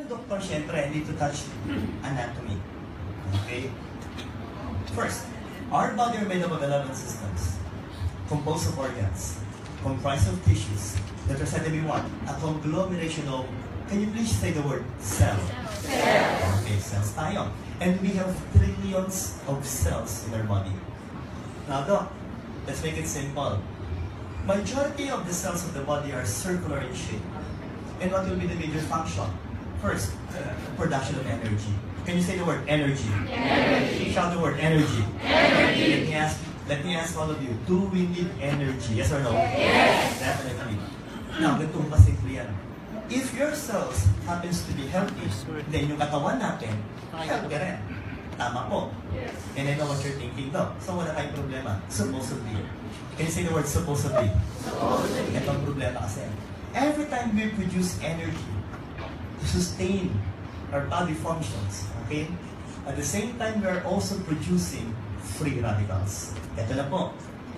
ng doktor, syempre, I need to touch anatomy. Okay? First, our body are made up of 11 systems, composed of organs, comprised of tissues, that are said to be what? A conglomeration of, can you please say the word cell? Cell. Okay, cells tayo. And we have trillions of cells in our body. Now, Doc, let's make it simple. Majority of the cells of the body are circular in shape. And what will be the major function? First, production of energy. Can you say the word energy? Energy. Shout the word energy. Energy. Let me ask all of you, do we need energy? Yes or no? Yes. Definitely. Now, ganito pa simple yan. If your cells happens to be healthy, then yung katawan natin, healthy rin. Tama po. Yes. And I know what you're thinking though. So wala kayong problema. Supposedly. Can you say the word supposedly? Supposedly. Ito ang problema kasi. Every time we produce energy to sustain our body functions, okay? At the same time, we are also producing free radicals. Ito na po.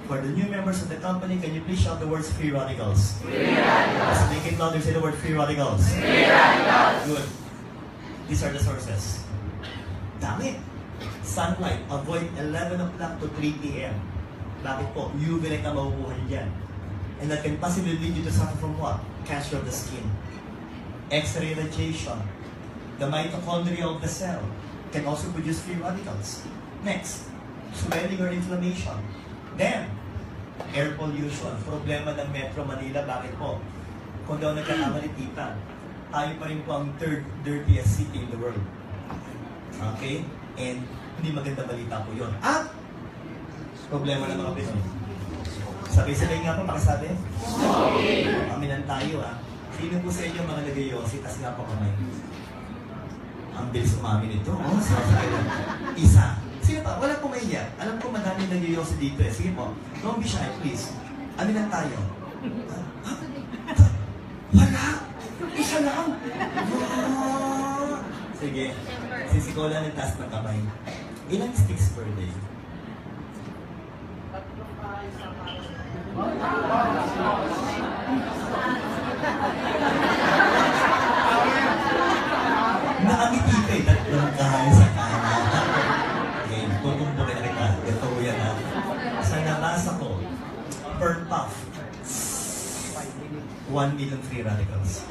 For the new members of the company, can you please shout the words free radicals? Free radicals. Make it louder, say the word free radicals. Free radicals. Good. These are the sources. Dami. Sunlight, avoid 11 o'clock to 3 p.m. Bakit po? UV light na mabubuhay nyo dyan. And that can possibly lead you to suffer from what? Cancer of the skin. X-ray radiation. The mitochondria of the cell can also produce free radicals. Next, swelling or inflammation. Then, air pollution. Problema ng Metro Manila. Bakit po? Kung daw nagkakamali tita, tayo pa rin po ang third dirtiest city in the world. Okay? And hindi maganda balita po yun. At, problema ng mga Pinoy. Sabay-sabay nga po, makasabi? Okay. Aminan tayo Sino po sa inyo mga nag-yosi, tas nga po kamay? Ang bilis umamin ito. Oh, isa. Sige pa, wala po mahiya. Alam ko madami nag-yosi dito Sige po, don't be shy, please. Aminan tayo. Wala! Isa lang! Sige. Sisikola ng taas ng kamay. Ilang sticks per day? Nakangiti ka tatlong kahay sa kanan. Okay, tutumbukin na kita. Ito yan Sa nabasa ko, per puff, 1 million free radicals.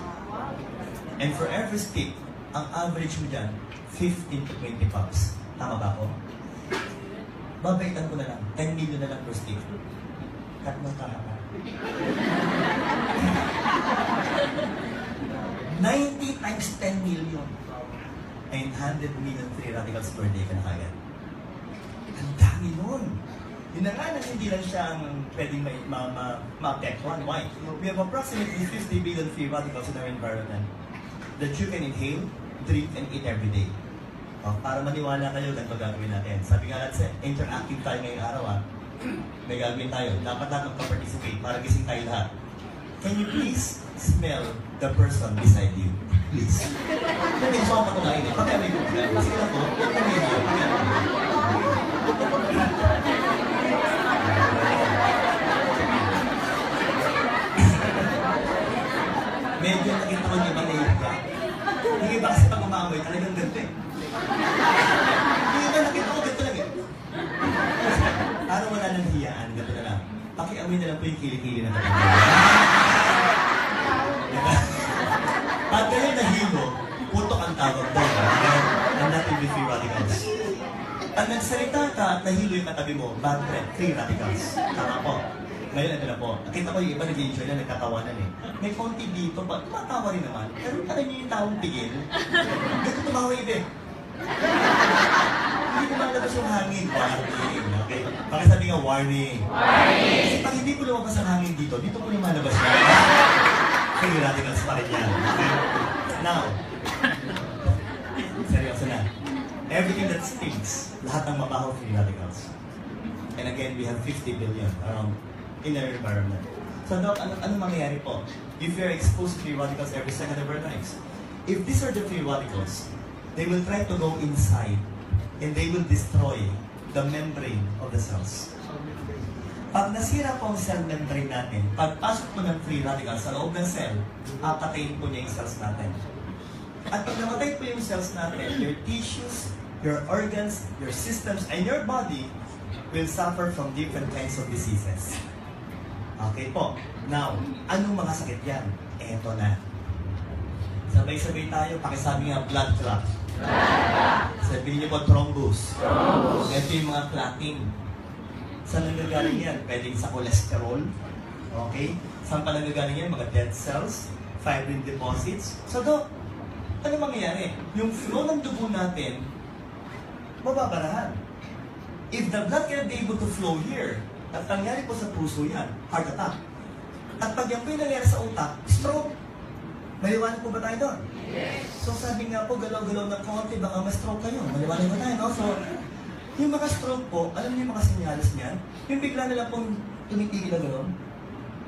And for every stick, ang average mo dyan, 15 to 20 puffs. Tama ba ako? Babaitan ko na lang. 10 million na lang per stick. Cut mo tama ka. 90 times 10 million. And 100 million free radicals per day ka na kagad. Ang dami nun. Yun na nga na hindi lang siya ang pwedeng ma-apektuhan. Why? We have approximately 50 billion free radicals in our environment that you can inhale, drink, and eat every day. Para maniwala kayo, ganito gagawin natin. Sabi nga natin, interactive tayo ngayong araw May gagawin tayo. Dapat lahat magpa-participate para gising tayo lahat. Can you please smell the person beside you? Please. Hindi ko ako patunayin Pagka may problema. Sige na po, huwag na medyo. Medyo nakita ko niya ba na Hindi ba kasi pag umamoy, talagang ganito Hindi ba nakita ko ganito lang Para wala nang hiyaan, ganito na lang. Pakiamoy na lang po yung kilikili na talaga. Pag kayo nahilo, putok ang tawag doon. Ang natin with free radicals. Pag nagsalita ka at nahilo yung katabi mo, bad trend, free radicals. Tama po. Ngayon, ito na po. Nakita ko yung iba nag-enjoy na nagtatawanan May konti dito, tumatawa rin naman. Pero alam niyo yung taong tigil. Ganito tumawa iba Hindi ko malabas yung hangin. Warning. Okay? Pakisabi nga, warning. Warning. Kasi pag hindi ko lumabas ang hangin dito ko lumalabas na. Free radicals pa rin yan. Okay? Now, seryoso na. Everything that stinks, lahat ng mabaho free radicals. And again, we have 50 billion around in our environment. So, Doc, ano mangyayari po? If you're exposed to free radicals every second of our lives, if these are the free radicals, they will try to go inside and they will destroy the membrane of the cells. Pag nasira po ang cell membrane natin, pagpasok po ng free radicals sa loob ng cell, papatayin po niya yung cells natin. At pag namatay po yung cells natin, your tissues, your organs, your systems, and your body will suffer from different kinds of diseases. Okay po. Now, anong mga sakit yan? Eto na. Sabay-sabay tayo, pakisabi nga blood clot. Sabihin niyo po thrombus. Ito yung mga clotting. Saan nanggagaling yan? Pwedeng sa cholesterol. Okay? Saan pa nanggagaling yan? Mga dead cells, fibrin deposits. So, Dok, ano mangyayari? Yung flow ng dugo natin, mababarahan. If the blood cannot be able to flow here, at nangyari po sa puso yan, heart attack. At pag yan po yung nangyari sa utak, stroke. Maliwanag po ba tayo doon? Yes. So sabi nga po, galaw-galaw ng konti, baka ma-stroke kayo. Maliwanag ba tayo, no? So, yung mga stroke po, alam niyo yung mga sinyalis niyan? Yung bigla nila pong tumitigil na gano'n,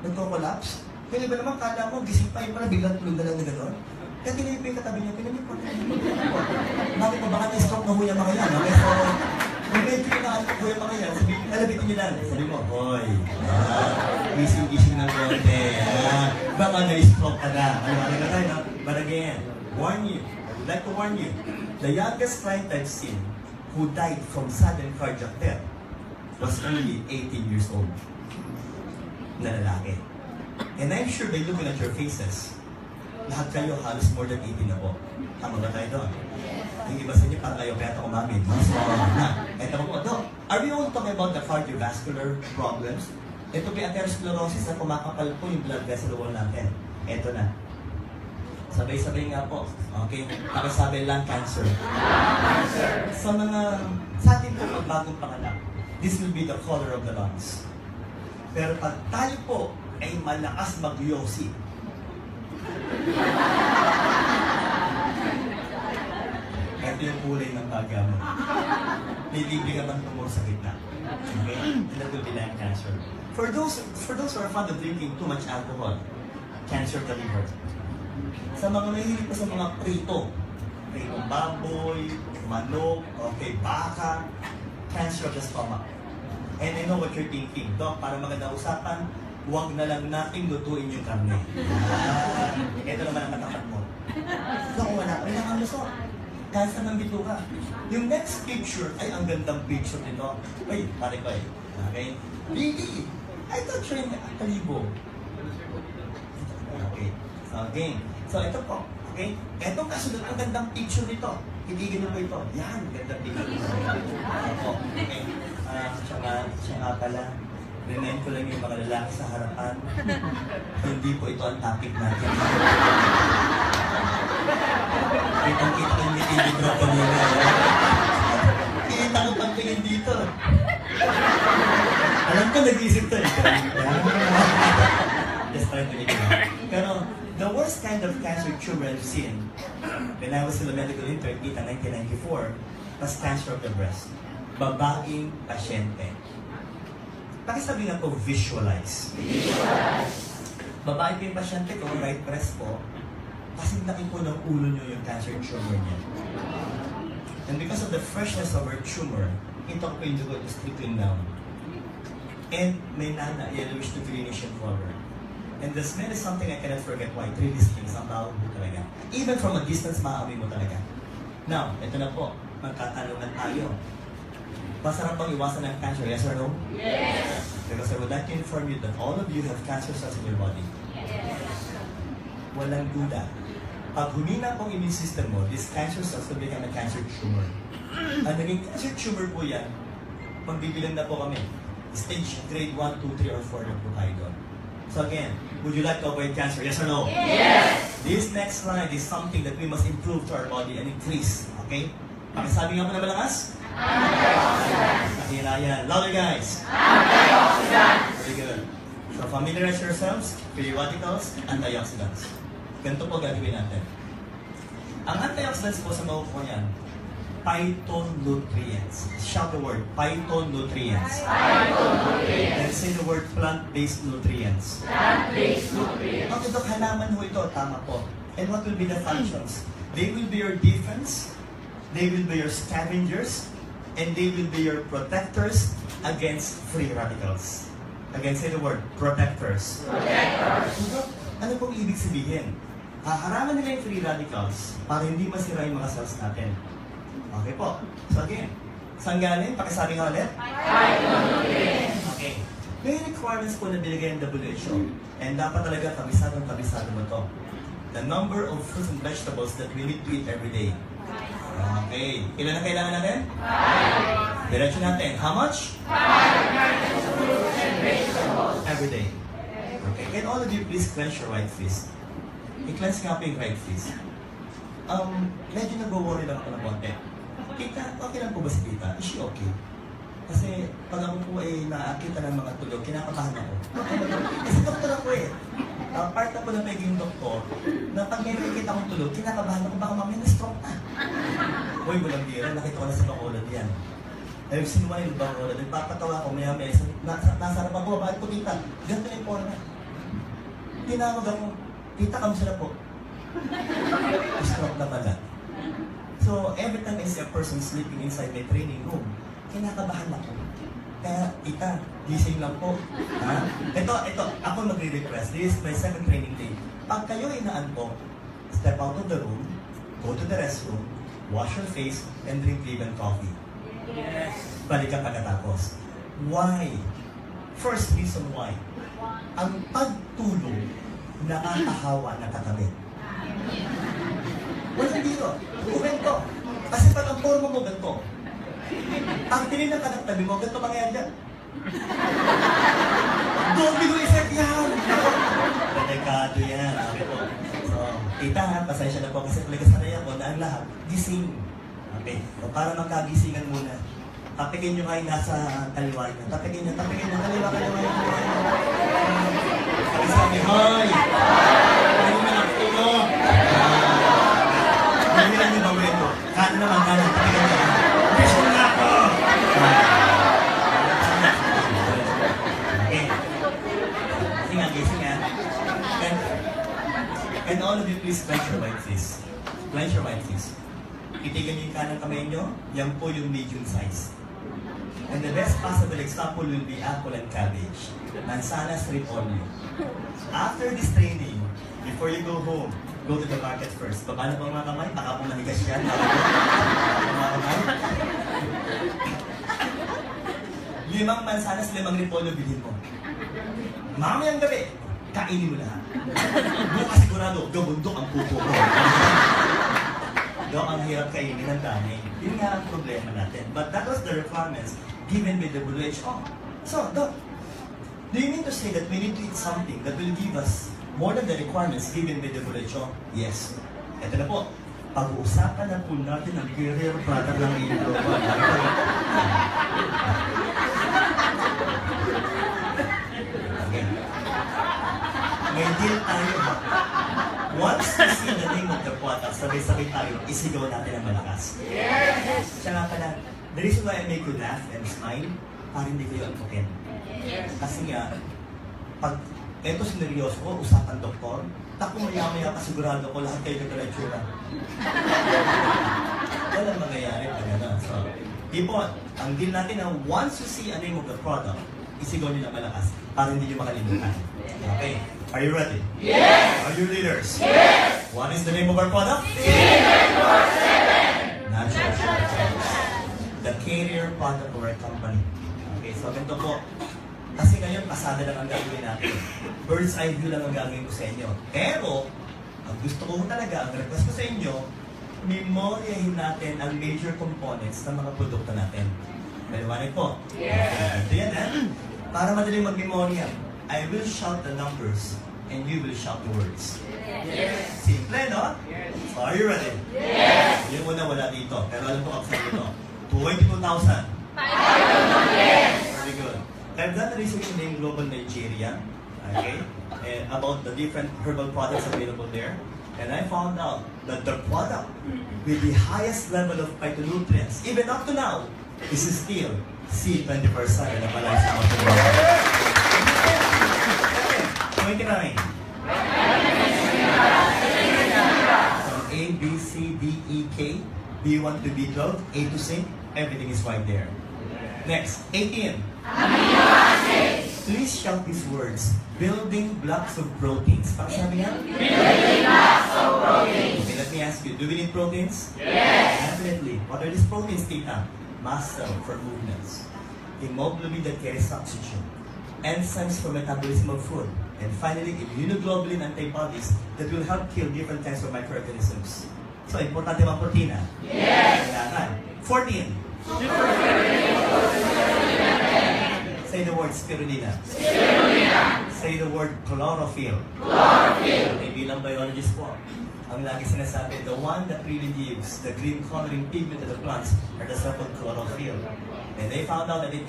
nagko-collapse. Kaya iba naman, kala mo, gising pa, yung pala biglang tulog na lang na gano'n. Kaya tinayin po yung katabi niya, tinayin po. Bakit po, baka na-stroke na ho yung mga yan? Okay, so, kung medyo kinakalit po yung mga yan, alabitin niyo lang. Sabi mo, hoy, gising-gising ng konti. Baka na-stroke ka na. Ano na tayo, no? But again, warn you, I would like to warn you, the youngest client I've seen who died from sudden cardiac death was only 18 years old. Na lalaki. And I'm sure by looking at your faces, lahat kayo halos more than 18 na po. Tama ba tayo doon? Yung iba sa inyo, parang ayaw kaya ito kumamin. Ito po, Doc, are we all talking about the cardiovascular problems? Ito po yung atherosclerosis na kumakapal po yung blood vessel wall natin. Ito na. Sabay-sabay nga po. Okay? Pakisabi lung cancer. Sa atin po, pag bagong panganak, this will be the color of the lungs. Pero pag tayo po ay malakas mag-yosi, ito yung kulay ng baga mo. May libre ka bang tumor sa gitna. Okay? And that will be lung cancer. For those who are fond of drinking too much alcohol, cancer of the liver. Sa mga mahilig pa sa mga pritong baboy, manok, okay, baka, cancer of the stomach. And I know what you're thinking, Doc, para maganda usapan, huwag na lang natin lutuin yung karne. Ito naman ang katapat mo. Doc, wala ka rin ang lusok. Cancer ng bituka. Yung next picture ay ang gandang picture nito. Ay, pare ko eh. Okay? Really? I thought you're in Kalibo. Okay. Okay. So, ito po. Okay? Etong kasunod, ang gandang picture nito. Hindi ganun po ito. Yan, gandang picture. Ito. Okay. Tsaka pala, remind ko lang yung mga lalaki sa harapan. Hindi po ito ang topic natin. Kitang-kita ko yung TV drop kanina. Kita ko pagtingin dito. Alam ko, nag-iisip to eh. Just try to make it. Pero, the worst kind of cancer tumor I've seen when I was still a medical intern in 1994 was cancer of the breast. Babaeng pasyente. Pakisabi nga po, visualize. Babae po yung pasyente ko, right breast po, kasi laki po ng ulo nyo yung cancer tumor niya. And because of the freshness of her tumor, ito po yung dugo is trickling down. And may nana, yellowish to greenish in color. And the smell is something I cannot forget why. Three distinct, ang tawag mo talaga. Even from a distance, maamoy mo talaga. Now, ito na po, magkatanungan tayo. Masarap bang iwasan ng cancer, yes or no? Yes! Because I would like to inform you that all of you have cancer cells in your body. Yes! Walang duda. Pag humina pong immune system mo, this cancer cells will become a cancer tumor. Ang naging cancer tumor po yan, magbibilang na po kami. Stage grade 1, 2, 3, or 4 na po tayo doon. So again, would you like to avoid cancer, yes or no? Yes! This next slide is something that we must improve to our body and increase. Okay? Pakisabi nga po na malakas? Antioxidants. Nakira yan. Louder guys. Antioxidants. Very good. So familiarize yourselves, periodicals, antioxidants. Ganito po gagawin natin. Ang antioxidants po sa makukuha yan, phytonutrients. Shout the word, phytonutrients. Phytonutrients. And say the word plant-based nutrients. Plant-based nutrients. Okay, Dok, halaman ho ito. Tama po. And what will be the functions? They will be your defense, they will be your scavengers, and they will be your protectors against free radicals. Again, say the word, protectors. Protectors. Ano pong ibig sabihin? Haharangan nila yung free radicals para hindi masira yung mga cells natin. Okay po. So again, saan galing? Pakisabi nga ulit. Okay. May requirements po na binigay ng WHO. And dapat talaga kabisado mo to. The number of fruits and vegetables that we need to eat every day. Okay. Ilan na kailangan natin? 5. Diretso natin. How much? 5 fruits and vegetables. Every day. Okay. Can all of you please clench your right fist? I-clench nga po yung right fist. Medyo nag-worry lang ako ng konti. Tita, okay lang po ba si Tita? Is she okay? Kasi pag ako po ay nakakita ng mga tulog, kinakabahan ako. Kasi doktor ako eh. Part na po na pagiging doktor, na pag may nakikita akong tulog, kinakabahan ako, baka mamaya na-stroke na. Uy, walang bira, nakita ko na sa Bacolod yan. I've seen one in Bacolod, nagpapatawa ko, maya-maya, nasa harapan ko, bakit po Tita? Ganito na yung forma. Tinawag ako, Tita, kamusta na po? Stroke na pala. So, every time I see a person sleeping inside my training room, kinakabahan ako. Kaya, Tita, gising lang po. Ha? Ito, ako magre-request. This is my second training day. Pag kayo inaantok, step out of the room, go to the restroom, wash your face, and drink Cleveland coffee. Yes. Balik ka pagkatapos. Why? First reason why. Ang pagtulog, nakakahawa na katabi. Walang dito. Ganito. Kasi pag ang forma mo ganito, ang tinignan ka ng tabi mo, ganito mangyayari dyan. Domino effect yan! Delikado yan. Okay po. So, Tita ha, pasensya na po kasi talaga sanay ako na ang lahat, gising. Okay. So, para magkagisingan muna, tapikin nyo kayo nasa kaliwa nyo. Tapikin nyo, kaliwa. Sabi sabi, hoy! Ano na, ito! Hindi lang yung bawin ko. Kanan naman, tapikin nyo. Mission na ako! Okay. Gising nga. And all of you, please clench your right fist. Clench your right fist. Titigan niyo yung kanang kamay nyo, yan po yung medium size. And the best possible example will be apple and cabbage. Manzana strip only. After this training, before you go home, go to the market first. Baba na po mga kamay, baka po mahigas yan. Mga kamay. 5 mansanas, 5 repolyo bilhin mo. Mamayang gabi, kainin mo lahat. Bukas sigurado, gabundok ang pupo mo. Dok, ang hirap kainin ng dami. Yun nga ang problema natin. But that was the requirements given by the WHO. So, Doc, do you mean to say that we need to eat something that will give us more than the requirements given by the WHO? Yes. Ito na po. Pag-uusapan na po natin ang career product ng Indroba. Okay. May deal tayo. Once we see the name of the product, sabay-sabay tayo, isigaw natin ang malakas. Yes! Siya nga pala, the reason why I make you laugh and smile, para hindi kayo antukin. Yes. Kasi nga, pag eto sineryoso ko, usapan doktor, tako maya-maya kasigurado ko lahat kayo nagka-lectura. Walang mangyayari pa gano'n. So, Ipon, ang deal natin na once you see a name of the product, isigaw nyo na malakas para hindi nyo makalimutan. Okay. Are you ready? Yes! Are you leaders? Yes! What is the name of our product? Natural Shortcuts. The carrier product of our company. Okay, so ganito po. Kasi ngayon, pasada lang ang gagawin natin. Bird's eye view lang ang gagawin ko sa inyo. Pero, ang gusto ko talaga, ang request ko sa inyo, memoryahin natin ang major components ng mga produkto natin. Maliwanag po? Yes! Ito yan, para madaling mag-memorya. I will shout the numbers and you will shout the words. Yes. Simple, no? Yes. So, are you ready? Yes. Yung muna wala dito, pero alam ko kapsat ito. 22,000. Yes. Very good. I've done a research in Global Nigeria, okay, and about the different herbal products available there. And I found out that the product with the highest level of phytonutrients, even up to now, is still C24 na pala sa mga 29. From A, B, C, D, E, K, B1 to B12, A to C, everything is right there. Next, 18. Please shout these words. Building blocks of proteins. Pakisabi nga? Building blocks of Okay, let me ask you, do we need proteins? Yes! Definitely. What are these proteins, Tita? Muscle for movements, hemoglobin that carries oxygen, enzymes for metabolism of food, and finally, immunoglobulin antibodies that will help kill different kinds of microorganisms. So, importante ba protina? Yes! Kailangan. 14. Say the word spirulina. Spirulina. Say the word chlorophyll. Chlorophyll. May bilang biologist po. Ang lagi sinasabi, the one that really gives the green coloring pigment to the plants are the so-called chlorophyll. And they found out that it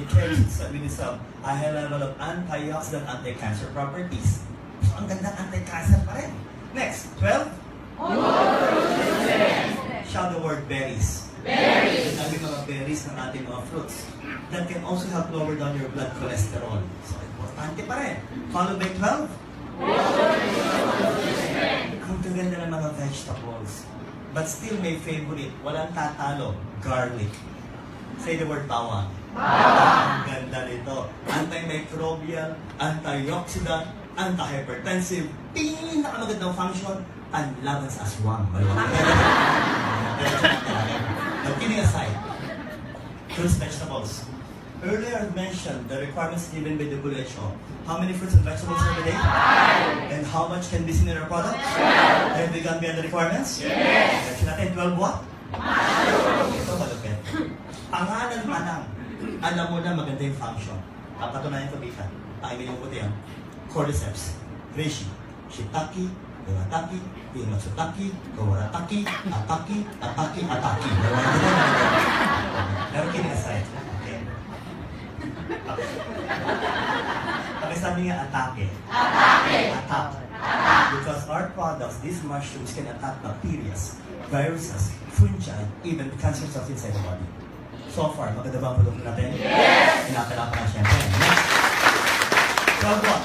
carries with itself a high level of antioxidant, anti-cancer properties. So, ang ganda anti-cancer pa rin. Next, 12. Shout the word berries. Berries. Sabi mga berries ng ating mga fruits that can also help lower down your blood cholesterol. So, importante pa rin. Followed by 12. Ang gaganda ng mga vegetables. But still may favorite. Walang tatalo. Garlic. Say the word bawang. Bawang. Ang ganda nito. Antimicrobial, antioxidant, antihypertensive. Pinakamagandang function, panlaban sa aswang. But kidding aside, fruits, vegetables. Earlier I mentioned the requirements given by the WHO. How many fruits and vegetables per day? 5. And how much can be seen in our product? 12. Have we gone beyond the requirements? Yes. Kasi natin 12 what? Ito malupit. Pangalan pa lang, alam mo na maganda yung function. Papatunayan ko dito. Pakimin yung puti yan. Cordyceps, reishi, shiitake, urataki, matsutaki, kawarataki, ataki, ataki. Never kidding aside. Okay. Pag sabi nga atake. Attack. Because our products, these mushrooms can attack bacteria, viruses, fungi, even cancer cells inside the body. So far, maganda ba ang produkto natin? Yes! Pinapala pa na siyempre. Next. So what?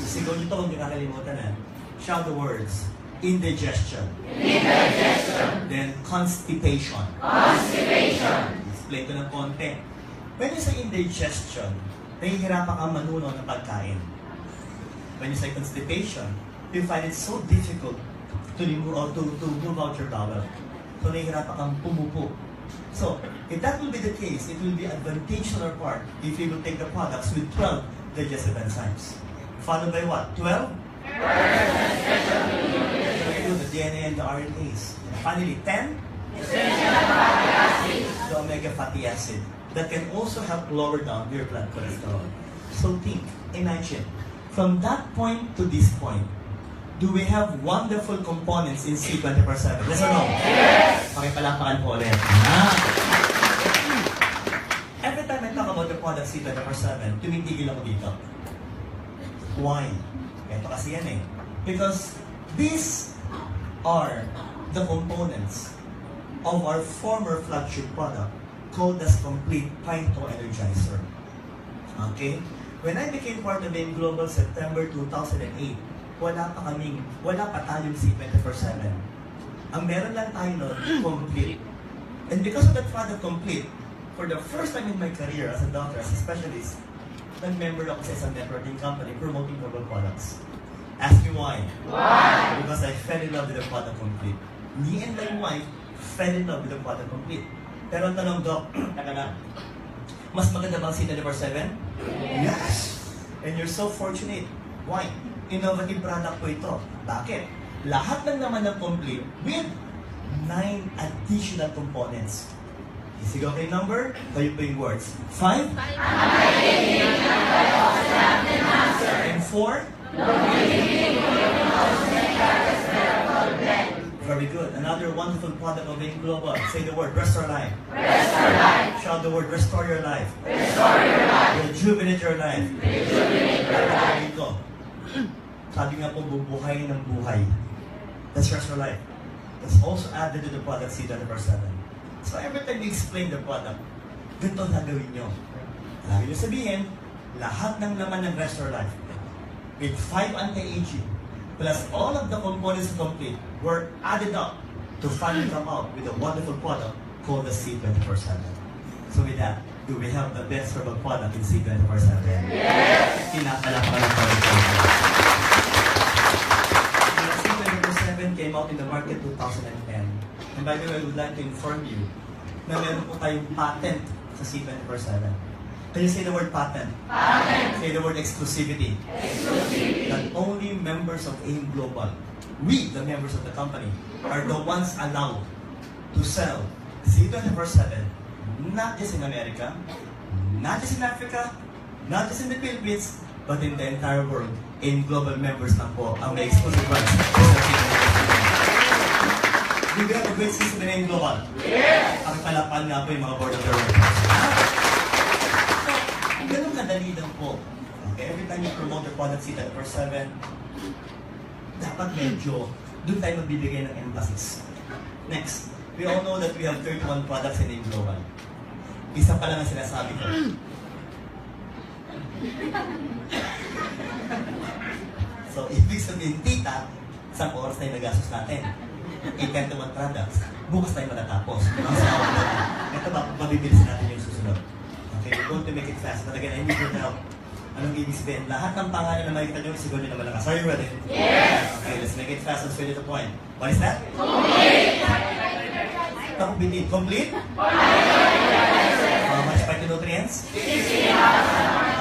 Sigaw nyo ito kung di kakalimutan na. Shout the words. Indigestion. Then constipation. Explain ko ng konti. When you say indigestion, nahihirapan kang manuno ng pagkain. When you say constipation, you find it so difficult to move out your bowel. So nahihirapan kang pumupo. So, if that will be the case, it will be advantageous on our part if we will take the products with 12 digestive enzymes. Followed by what? 12? The DNA and the RNAs. And finally, 10? The omega fatty acid that can also help lower down your blood cholesterol. So think, imagine, from that point to this point, do we have wonderful components in C24/7? Yes or no? Yes! Pakipalapakan po ulit. Every time I talk about the product C24/7, tumitigil ako dito. Why? Ito kasi yan eh. Because these are the components of our former flagship product called as Complete Pinto Energizer. Okay? When I became part of AIM Global September 2008, wala pa tayong C24/7. Ang meron lang tayo nun, Complete. And because of that product Complete, for the first time in my career as a doctor, as a specialist, nag-member ako sa isang networking company promoting herbal products. Ask me why. Why? Because I fell in love with the product Complete. Me and my wife fell in love with the product Complete. Pero ang tanong, Doc, mas maganda bang C24/7? Yes! And you're so fortunate. Why? Innovative product po ito. Bakit? Lahat ng naman ng Complete with 9 additional components. Isigaw kayo number, kayo po yung words. 5? And 4? Very good. Another wonderful product of AIM Global. Say the word, restore life. Restore life. Shout the word, restore your life. Restore your life. Rejuvenate your life. Rejuvenate your life. Sabi nga po, bubuhay ng buhay. That's restore life. That's also added to the product C24/7. So every time we explain the product, ganito ang gagawin nyo. Lagi nyo sabihin, lahat ng laman ng Restore Life with 5 anti-aging plus all of the components Complete were added up to finally come out with a wonderful product called the C24/7. So with that, do we have the best herbal product in C24/7? Yes! Pinapalapakan ng product. came out in the market 2010. And by the way, I would like to inform you na meron po tayong patent sa C24/7. Can you say the word patent? Patent. Say the word exclusivity. Exclusivity. That only members of AIM Global, we, the members of the company, are the ones allowed to sell C24/7, not just in America, not just in Africa, not just in the Philippines, but in the entire world. AIM Global members lang po ang may exclusive rights sa C24/7. Do we have a great system in AIM Global? Yes! Ang palapan nga po yung mga board of directors. Ganun kadali lang po. Okay, every time you promote the product C24/7, dapat medyo doon tayo magbibigay ng emphasis. Next, we all know that we have 31 products in AIM Global. Isa pa lang ang sinasabi ko. So, ibig sabihin, tita, isang oras na yung nagastos natin. 81 products. Bukas tayo matatapos. Ito ba, mabibilis natin yung susunod. Okay, we're going to make it fast. But again, I need your help. Anong ibig sabihin? Lahat ng pangalan na makikita nyo, siguro nyo na malakas. Are you ready? Yes! Okay, let's make it fast and straight to the point. What is that? Complete! Complete? Complete? How much phytonutrients? 60,000.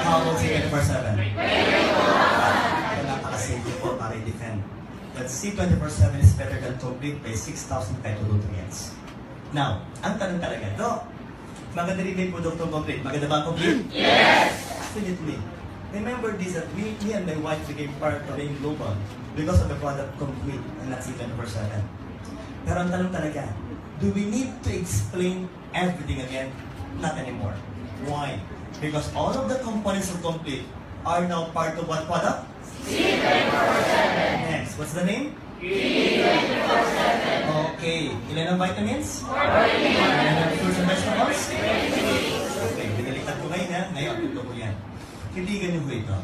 How about C24/7? 24,000. Napaka-simple po para i-defend. But C24/7 is better than complete by 6,000 phytonutrients. Now, ang tanong talaga, Doc, maganda rin po Dr. Complete. Maganda ba ang complete? Yes! Definitely. Remember this, that me and my wife became part of AIM Global because of the product Complete and not C24/7. Pero ang tanong talaga, do we need to explain everything again? Not anymore. Why? Because all of the components of Complete are now part of what product? C24/7. Next, what's the name? C24/7. Okay. Ilan ang vitamins? 40. Ilan ang fruits and vegetables? 20. Okay, binaliktad ko ngayon ha. Ngayon, ito ko yan. Kitigan niyo ko ito.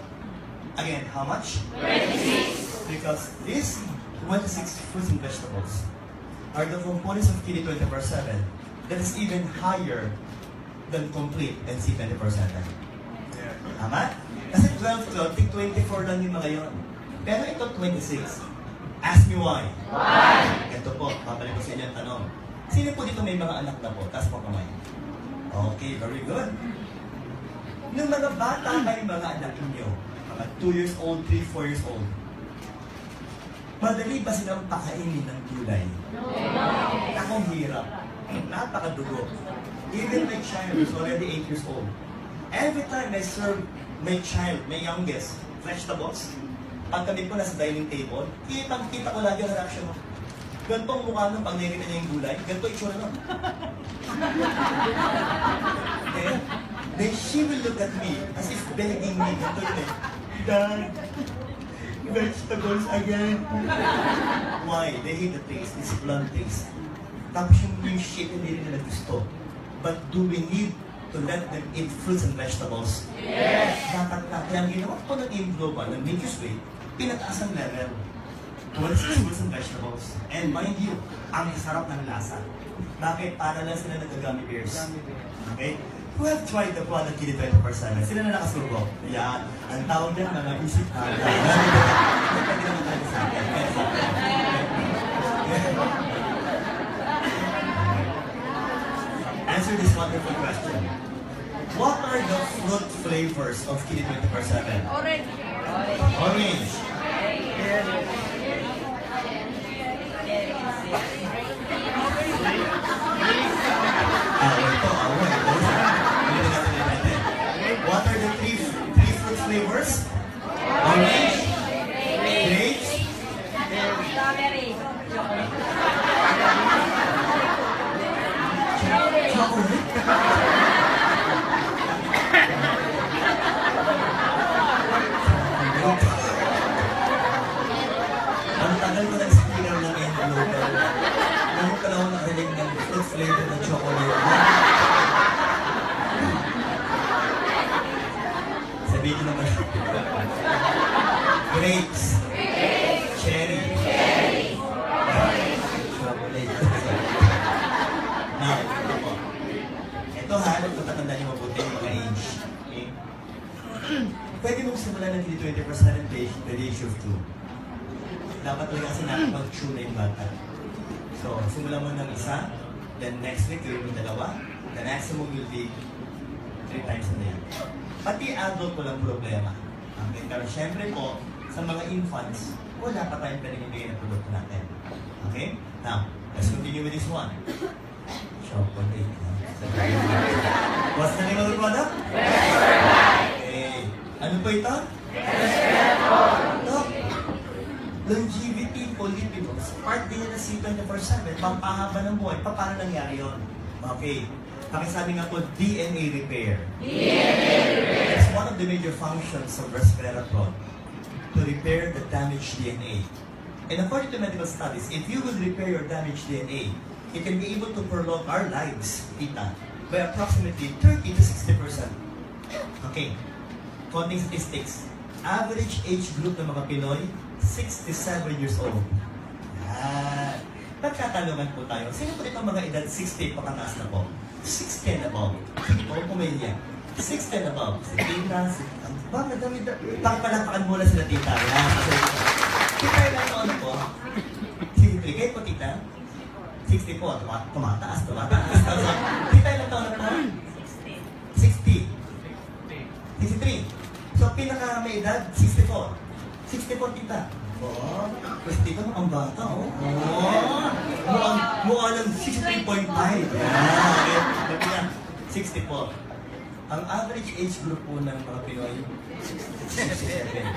Again, how much? 26. Because these 26 fruits and vegetables are the components of C24/7 that is even higher than Complete and C24/7. Tama? Kasi 12, 24 lang yung mga yun. Pero ito 26. Ask me why. Why? Ito po, babalik ko sa inyo ang tanong. Sino po dito may mga anak na po? Taas po kamay. Okay, very good. Nung mga bata may mga anak ninyo, mga 2 years old, 3, 4 years old, madali ba silang pakainin ng gulay? No. Akong hirap. Napakadugo. Even my child is already 8 years old. Every time I serve my child, my youngest, vegetables, pag kami po nasa dining table, kitang-kita ko lagi ang reaction mo. Ganitong mukha nung pag nakikita niya yung gulay, ganito itsura nun. Okay? Then she will look at me as if begging me. Ganito yun eh. Dad, vegetables again. Why? They hate the taste. It's blunt taste. Tapos yung shit hindi rin nila gusto. But do we need to let them eat fruits and vegetables? Yes! Dapat na. Kaya ang ginawa ko ng AIM Global, ng Nature's Way, pinataas ang level. 26 fruits and vegetables. And mind you, ang sarap ng lasa. Bakit? Para lang sila nag-gummy bears. Okay? Who have tried the product C24/7? Sila na nakasubo. Yan. Ang tawag din mga isip na. Pwede naman talaga sa akin. Answer this wonderful question. What are the fruit flavors of C24/7? Orange. Orange. What are the three fruit flavors? Orange, grapes, Strawberry. chocolate. Ang tagal ko na-explainer ng AIM Global. Ngayon ka lang ako nakarinig ng fruit flavor ng chocolate. Sabihin nyo naman. Grapes. Cherry. Chocolate. Now, ito po. Ito ha, matatanda niyo mabuti yung mga age. Okay? Pwede mong simulan ng C24/7 by the age of 2. dapat talaga kasi nakapag-tune na yung bata. So, simulan mo ng isa, then next week gawin mo dalawa, the next mo will be 3 times na yan. Pati adult walang problema. Okay? Pero syempre po, sa mga infants, wala pa tayong pwedeng ibigay na produkto natin. Okay? Now, let's continue with this one. Chocolate. What's the name of the product? Okay. Ano po ito? Ito. Longevity Polypidos. Part din yan ng C24/7. Pampahaba ng buhay. Paano nangyari yun? Okay. Pakisabi nga po, DNA repair. It's one of the major functions of resveratrol to repair the damaged DNA. And according to medical studies, if you will repair your damaged DNA, it can be able to prolong our lives, tita, by approximately 30 to 60%. Okay. Konting statistics. Average age group ng mga Pinoy, 67 years old. Yan. Pagkatanungan po tayo, sino po dito mga edad 60 pakataas na po? 60 and above. Sige po, pumilya. 60 and above. Si tita, si... Ba, madami na. Pakipalapakan muna sila tita. Yan. Tita, ilang taon na po? 63. Kayo po tita? 60 po. Tumataas. Tita, ilang taon na po? 60. 63. So, pinaka may edad, 64. 64 tita. Oh, kasi tita mo ang bata, oh. Oh, mukha lang 63.5. Yan. Okay. 64. Ang average age group po ng mga Pinoy, 67.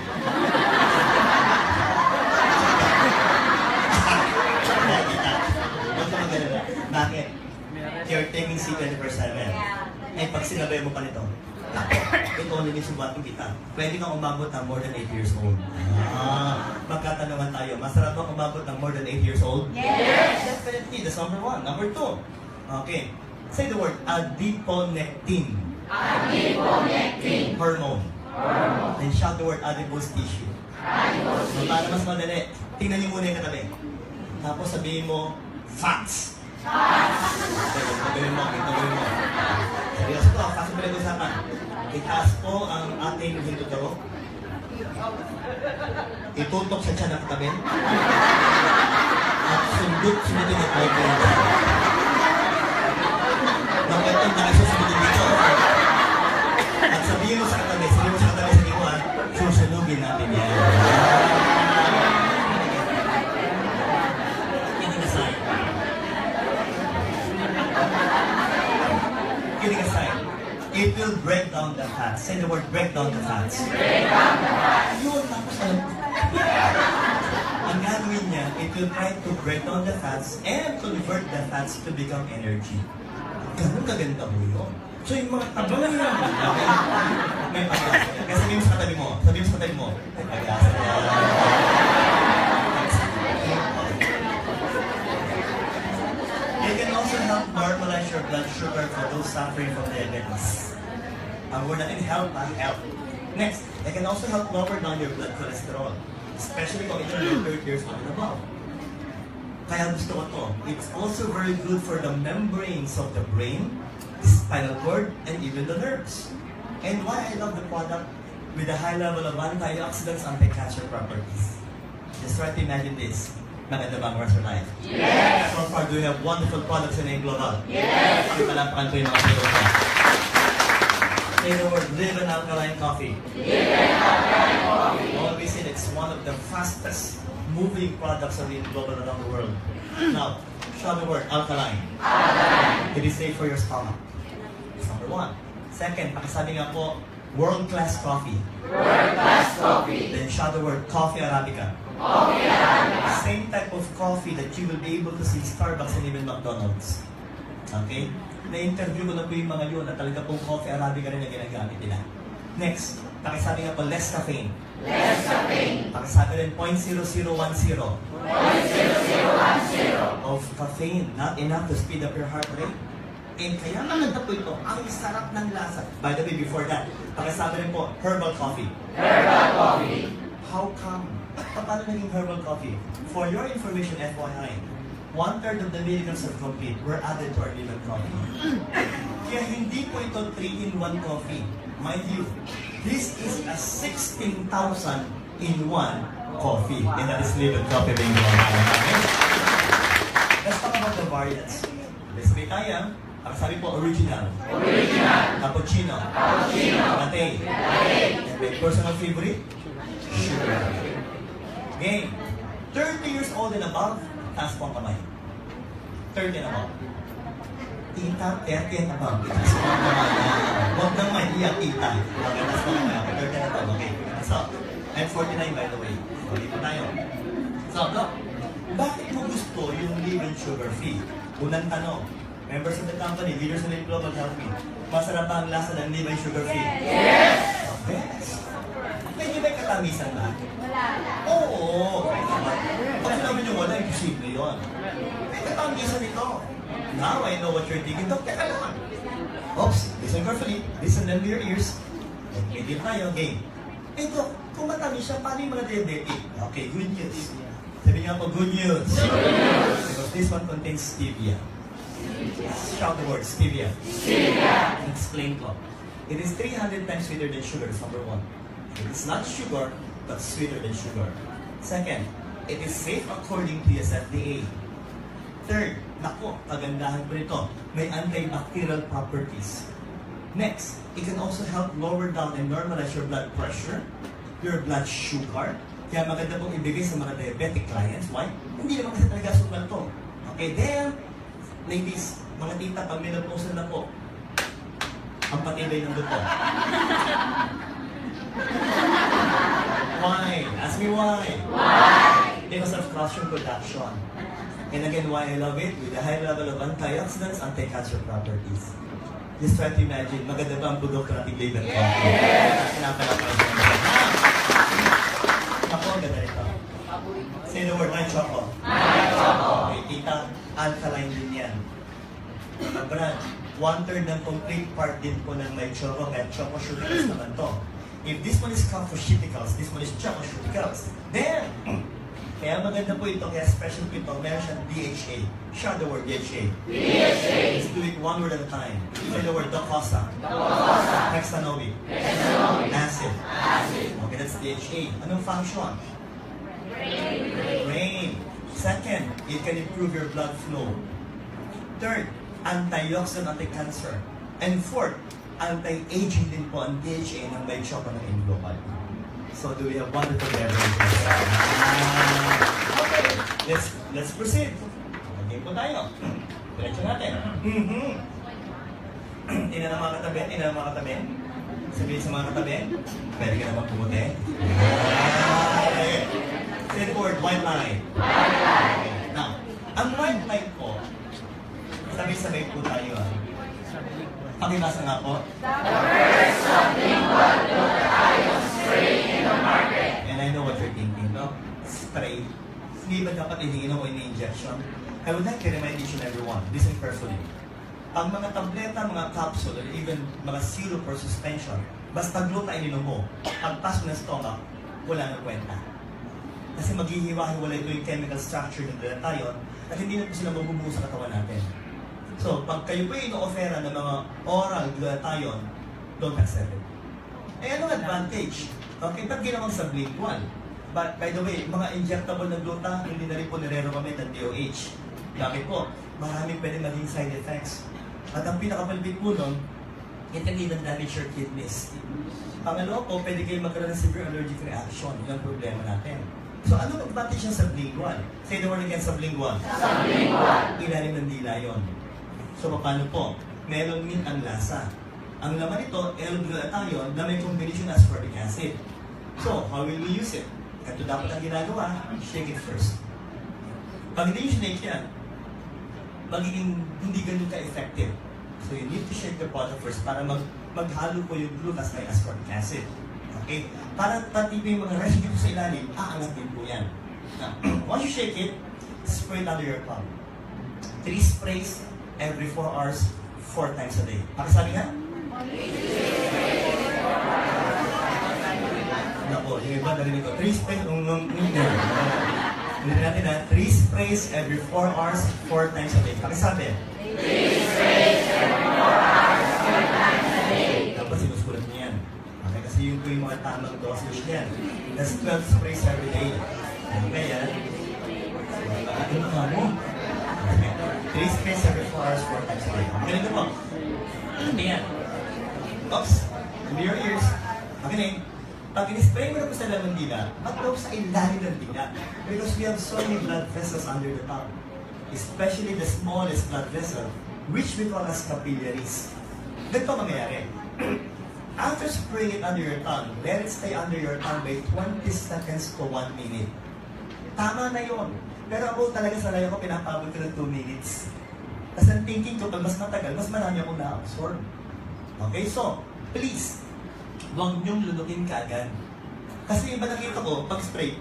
Bakit? You're taking C24/7. Eh, pag sinabay mo pa nito, ito ang naging subating kita. Pwede kang umabot ng more than 8 years old. Magkatanungan tayo. Masarap bang umabot ng more than 8 years old? Yes! Definitely. That's number 1. Number 2. Okay. Say the word adiponectin. Adiponectin. Hormone. Then shout the word adipose tissue. So, para mas madali, tingnan niyo muna yung katabi. Tapos sabihin mo, fats. Gawin mo. Seryoso to, kasi pinag-usapan. Itaas po ang ating hintuturo. Itutok sa tiyan ng katabi. At sundot-sundin ang open. Bakit ang nakasusunod dito? At sabihin mo sa katabi sa likuan, susunugin natin yan. Kidding aside, it will break down the fats. Say the word break down the fats. Yun, tapos ang gagawin niya, it will try to break down the fats and convert the fats to become energy. Ganun kaganda mo yun. So yung mga tabang yun, okay? May pag-asa. Kaya sabihin mo sa katabi mo, may pag-asa. It can also help normalize your blood sugar for those suffering from diabetes. Ang word natin, help. Next, it can also help lower down your blood cholesterol, especially kung ito yung 30 years old and above. Kaya gusto ko to. It's also very good for the membranes of the brain, the spinal cord, and even the nerves. And why I love the product with a high level of antioxidants, anti-cancer properties. Just try to imagine this. Maganda ba ang rest of life? Yes! So far, do you have wonderful products in A Global? Yes! Palapakan ko yung mga produkto. Say the word, live an alkaline coffee. Always said it's one of the fastest moving products of A Global around the world. Now, shout the word, alkaline. It is safe for your stomach. That's number 1. Second, pakisabi nga po, world-class coffee. Then shout the word, coffee Arabica. Same type of coffee that you will be able to see Starbucks and even McDonald's. Okay? Na-interview ko na po yung mga yun na talaga pong coffee Arabica rin na ginagamit nila. Next, pakisabi nga po, less caffeine. Pakisabi rin, 0.0010 of caffeine. Not enough to speed up your heart rate. And kaya maganda po ito, ang sarap ng lasa. By the way, before that, pakisabi rin po, herbal coffee. How come? Paano naging herbal coffee? For your information, FYI, 1/3 of the milligrams of complete were added to our liver coffee. Kaya hindi po ito 3-in-1 coffee. Mind you, this is a 16,000 in 1 coffee. And that is live coffee being okay? Let's talk about the variants. Sabay tayo. Ang sabi po, original. Cappuccino. Latte. And my personal favorite? Sugar. Game. 30 years old and above, taas po ang kamay. 30 and above. Tita, 30 and above. Taas po ang kamay. Huwag nang may iyak, tita. Okay, taas po ang kamay. 30 and above. Okay. So, I'm 49 by the way. So, dito tayo. So, look. Bakit mo gusto yung live and sugar free? Unang tanong. Members of the company, leaders of the global help me. Masarap ba ang lasa ng live and sugar free? Yes! Yes! Medyo may katamisan ba? Oo! Pag sinabi nyo wala, imposible yun. May katamisan ito. Now I know what you're thinking. Teka lang. Oops, listen carefully. Listen them to your ears. Okay, deal tayo. Game. Ito, kung matamis siya, paano yung mga diabetic? Okay, good news. Sabi nga po, good news. Because this one contains stevia. Shout the word, stevia. Explain ko. It is 300 times sweeter than sugar, is number one. It is not sugar, but sweeter than sugar. Second, it is safe according to the FDA. Third, nako, kagandahan po nito, may antibacterial properties. Next, it can also help lower down and normalize your blood pressure, your blood sugar. Kaya maganda pong ibigay sa mga diabetic clients. Why? Hindi naman kasi talaga sugal to. Okay, then, ladies, mga tita, pag menopause na po, ang patibay ng dugo. Why? Ask me why. Because of calcium production. And again, why I love it? With a high level of antioxidants, anti-cancer properties. Just try to imagine, maganda ba ang produkto nating liver coffee? Yes! Ako, ang ganda ito. Say the word, my choco. Okay, tita, alkaline din yan. Brad, 1/3 ng complete part din po ng my choco, kaya choco-shooticals naman to. If this one is coffee-shooticals, this one is choco-shooticals, then, kaya maganda po ito, kaya special po ito, meron siyang DHA. Shout the word, DHA. Let's do it one word at a time. Say the word, docosahexaenoic. Acid. Okay, that's DHA. Anong function? Brain. Second, it can improve your blood flow. Third, antioxidant, anti-cancer. And fourth, anti-aging din po ang DHA ng may chocolate na in global. So do we have wonderful beverages? Okay, let's proceed. Okay po tayo. Diretso natin. Ina ng mga katabi, Sabihin sa mga katabi, pwede ka naman pumuti. Okay. Say the word, white line. Okay. Now, ang white line po, sabay-sabay po tayo. Pakibasa nga po. And I know what you're thinking, no? Spray. Hindi ba dapat iniinom o ini-injection? I would like to remind each and everyone, listen carefully. Ang mga tableta, mga capsule, or even mga syrup or suspension, basta gluta ininom mo, pagpas mo ng stomach, wala nang kwenta. Kasi maghihiwa-hiwalay ito yung chemical structure ng glutathione at hindi na po sila mabubuo sa katawan natin. So, pag kayo po ino-offera ng mga oral glutathione, don't accept it. Eh, anong advantage? Okay, ba't ginawang sublingual? But, by the way, mga injectable na gluta, hindi na rin po nire-recommend ng DOH. Bakit po? Maraming pwede maging side effects. At ang pinakapalpit po nun, it can even damage your kidneys. Pangalawa po, pwede kayo magkaroon ng severe allergic reaction. Yun ang problema natin. So, anong advantage ng sublingual? Say the word again, sublingual. Ilalim ng dila yun. So, paano po? Meron min ang lasa. Ang laman nito, L-glutathione na may combination ascorbic acid. So, how will we use it? Ito dapat ang ginagawa, shake it first. Pag hindi yung shake yan, magiging hindi ganun ka-effective. So, you need to shake the bottle first para maghalo po yung glucose may ascorbic acid. Okay? Para pati yung mga residue sa ilalim, aangat din po yan. Now, once you shake it, spray it under your palm. 3 sprays every 4 hours, 4 times a day. Pakisabi nga? Nako, yung iba narinig ko. 3 sprays, hindi natin na, 3 sprays every 4 hours, 4 times a day. Pakisabi? 3 sprays every 4 hours, 4 times a day. Dapat sinusulat niyo yan. Okay, kasi Kasi yun po yung mga tamang dosage niyan. That's 12 sprays every day. Kaya, ano nga mo? 3 sprays every 4 hours, 4 times a day. Ganito po. Ayan. Oops. Into your ears. Magaling. Pag in-spray mo na po sa laman dila, at daw sa ilalim ng dila. Because we have so many blood vessels under the tongue. Especially the smallest blood vessel, which we call as capillaries. Ganito mangyayari. After spraying it under your tongue, let it stay under your tongue by 20 seconds to 1 minute. Tama na yon. Pero ako talaga sa layo ko, pinapabot ko ng 2 minutes. Kasi ang thinking ko, pag mas matagal, mas marami akong na-absorb. Okay, so, please, huwag niyong lulukin kaagad. Kasi iba nakita ko, pag spray,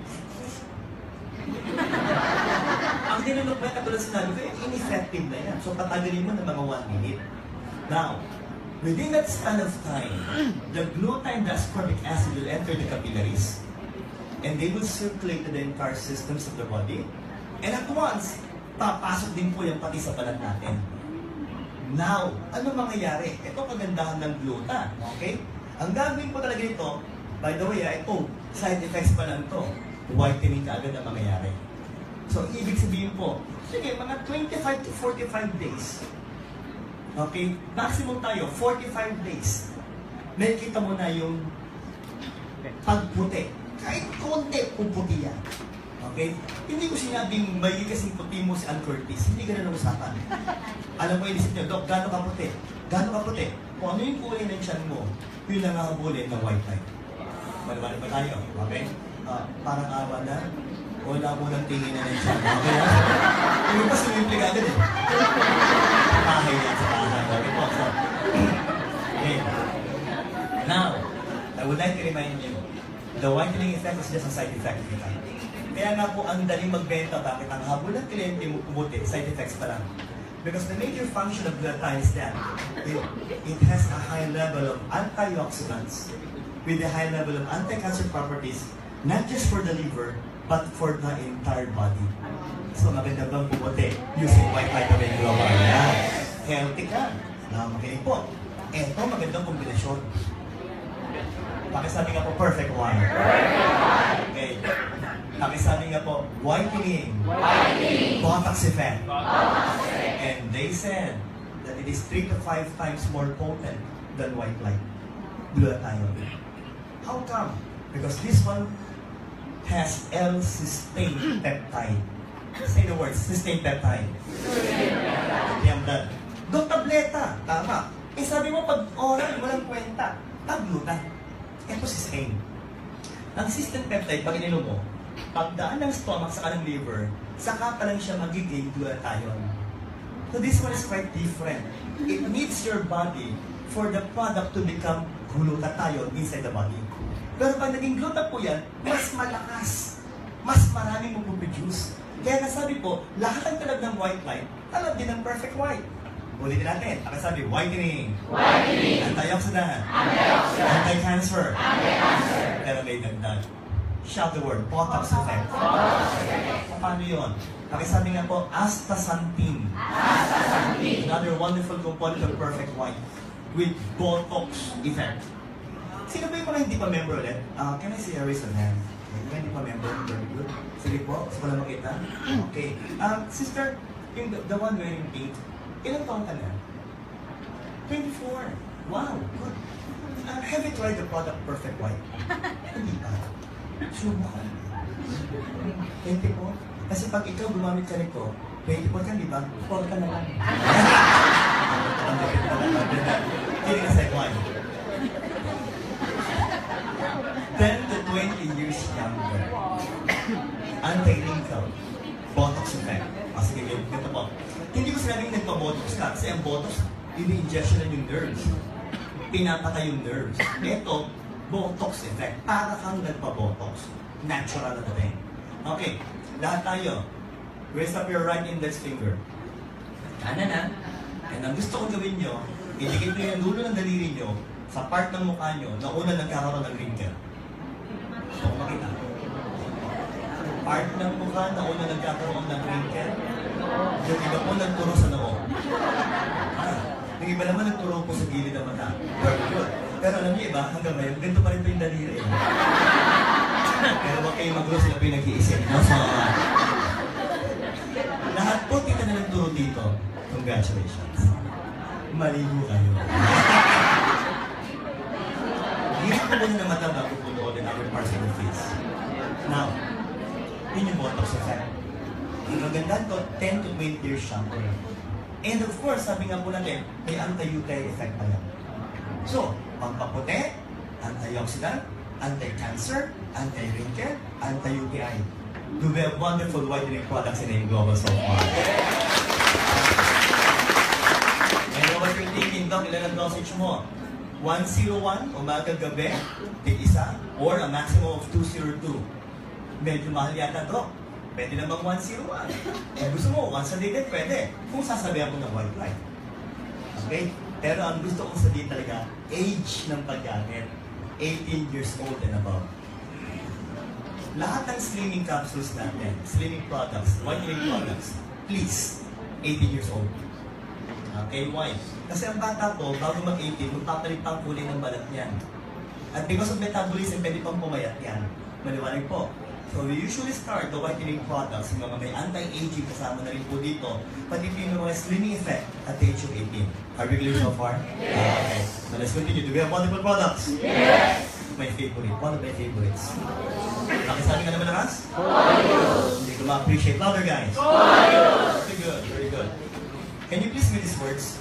ang dinulog mo, katulad sinabi ko, ineffective na yan. So, patagalin mo ng mga 1 minute. Now, within that span of time, the glutathione and the ascorbic acid will enter the capillaries, and they will circulate to the entire systems of the body. And at once, papasok din po yung pati sa balat natin. Now, ano mangyayari? Ito kagandahan ng gluta, okay? Ang gagawin po talaga ito, by the way, ito, side effects pa lang ito. Whitening ka agad ang mangyayari. So, ibig sabihin po, sige, mga 25 to 45 days. Okay? Maximum tayo, 45 days. Nakikita mo na yung pagputi. Kahit konti, puputi yan. Okay? Hindi ko sinabing may kasing puti mo si Ann Curtis. Hindi ganun ang usapan. Alam mo, inisip niyo, Dok, gano'n ka puti? Gano'n ka puti? Kung ano yung kulay ng tiyan mo, yun lang ang habulin ng white light. Malabali ba tayo? Okay? Parang awa na. Wala mo ng tingin na ng tiyan. Okay? Yung pa sumimple ka agad eh. Pahay yan sa tahan. Okay po. So, okay. Now, I would like to remind you, the whitening effect is just a side effect. Kaya nga po, ang daling magbenta, bakit ang habol ng kliyente mo pumuti, side effects pa lang. Because the major function of glutathione is that it has a high level of antioxidants with a high level of anti-cancer properties, not just for the liver, but for the entire body. So maganda bang pumuti using white vitamin global? Yeah. Healthy ka. Na makinig po. Ito magandang kombinasyon. Pakisabi nga po, perfect one. Okay. Pakisabi nga po, whitening. Botox effect. And they said that it is 3 to 5 times more potent than white light. Glutathione. How come? Because this one has L-cysteine peptide. Say the word, cysteine peptide. Yung blood. Dok, tableta. Tama. Eh sabi mo, pag oral, walang kwenta. Pag-gluta. Ito cysteine. Ang cysteine peptide, pag ininom mo, pagdaan ng stomach sa kanang liver, saka pa lang siya magiging glutathione. So this one is quite different. It needs your body for the product to become glutathione inside the body. Pero pag naging gluta po yan, mas malakas. Mas maraming mapuproduce. Kaya nasabi po, lahat ang talag ng white light, alam din ng perfect white. Ulitin natin. Nakasabi, whitening. Antioxidant. Anti-cancer. Pero may dagdag. Shout the word, Botox effect. Paano yun? Pakisabi nga po, astaxanthin. Another wonderful component of perfect white with Botox effect. Sino ba yung mga hindi pa member ulit? Can I see a raise of hand? Yung hindi pa member, very good. Sige po, gusto ko lang makita. Okay. Sister, yung the one wearing pink, ilang taon ka na? 24. Wow, good. Have you tried the product Perfect White? Hindi pa. Subukan. 24. Kasi pag ikaw gumamit ka nito, 24 ka, di ba? 4 ka na lang. Kidding aside, why? 10 to 20 years younger. Anti-wrinkle. Botox effect. Sige, ganito po. Hindi ko sinabing nagpa-botox ka kasi ang botox, ini-injection na yung nerves. Pinapatay yung nerves. Ito, botox effect. Para kang nagpa-botox. Natural na din. Okay, lahat tayo. Raise up your right index finger. Kanan na. And ang gusto kong gawin nyo, idikit nyo yung dulo ng daliri nyo sa part ng mukha nyo na una nagkakaroon ng wrinkle. So, makita. Part ng mukha na una nagkakaroon ng wrinkle. Yung iba po nagturo sa noo. Yung iba naman nagturo po sa gilid ng mata. Very good. Pero alam niyo iba, hanggang ngayon, ganito pa rin ito yung daliri. Pero huwag kayong magulo, sila po yung nag-iisip. No? So, lahat po kita na nagturo dito. Congratulations. Maligo kayo. Hirit ko muna ng mata bago punuodin other parts of the face. Now, yun yung botox effect. Ang magandaan ko, 10 to 20 years shampoo. And of course, sabi nga po natin, may anti-UTI effect pa yan. So, pampaputi, antioxidant, anti-cancer, anti-wrinkle, anti-UTI. Do we have wonderful whitening products in Global so far? I know what you're thinking, Doc, ilan ang dosage mo? 101, umaga gabi, tig-isa, or a maximum of 202. Medyo mahal yata, Doc. Pwede namang 101. Kung gusto mo, once a day din, pwede. Kung sasabihan mo ng white light. Okay? Pero ang gusto kong sabihin talaga, age ng paggamit. 18 years old and above. Lahat ng slimming capsules natin, slimming products, whitening products, please, 18 years old. Okay, why? Kasi ang bata po, bago mag-18, magpapalit pang kulay ng balat niyan. At because of metabolism, pwede pang pumayat yan. Maliwanag po. So we usually start the whitening products, yung mga may anti-aging kasama na rin po dito, pati yung mga slimming effect at the age of 18. Are we clear so far? Okay. So let's continue. Do we have wonderful products? Yes! My favorite. One of my favorites. Nakisabi ka naman lakas? Hindi ko ma-appreciate. Louder guys. Very good. Very good. Can you please read these words?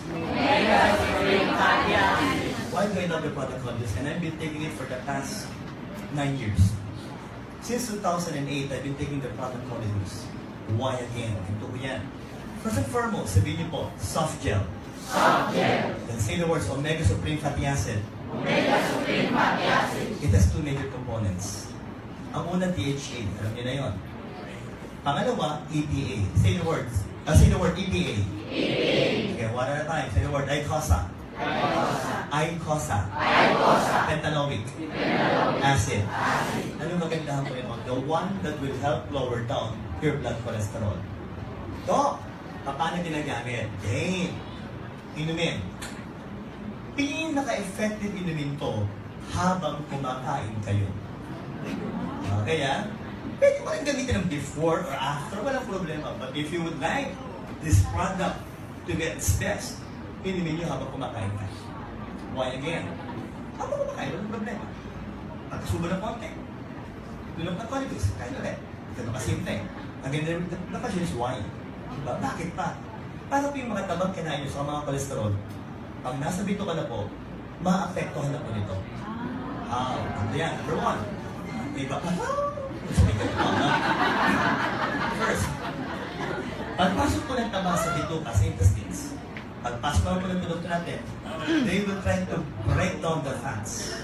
Why do I love the product called this? And I've been taking it for the past 9 years. Since 2008, I've been taking the product called this. Why again? Ito ko yan. First and foremost, sabihin niyo po, soft gel. Soft gel. Then say the words, Omega Supreme Fatty Acid. Omega Supreme Fatty Acid. It has two major components. Ang una, DHA. Alam niyo na yun. Pangalawa, EPA. Say the words. Say the word EPA. EPA. Okay, one at a time. Say the word ICOSA. ICOSA. Pentanoic acid. Ano magandahan po yun? The one that will help lower down your blood cholesterol. Doc, paano ginagamit? Game. Inumin. Pinaka-effective inumin to habang kumakain kayo. Kaya, pwede mo rin gamitin ng before or after, walang problema. But if you would like this product to get its best, inumin nyo habang kumakain ka. Why again? Habang kumakain, walang problema. Pagkasubo ng konti. Tulog ng colitis, kain ulit. Ganun kasimple. Again, the question is why? Diba? Bakit pa? Para po yung mga tabang kinain nyo sa mga kolesterol, pag nasa bito ka na po, maapektuhan na po nito. Ano yan? Number one, iba pa. First, pagpasok po ng taba sa bito sa intestines, pagpasok po ng produkto natin, they will try to break down the fats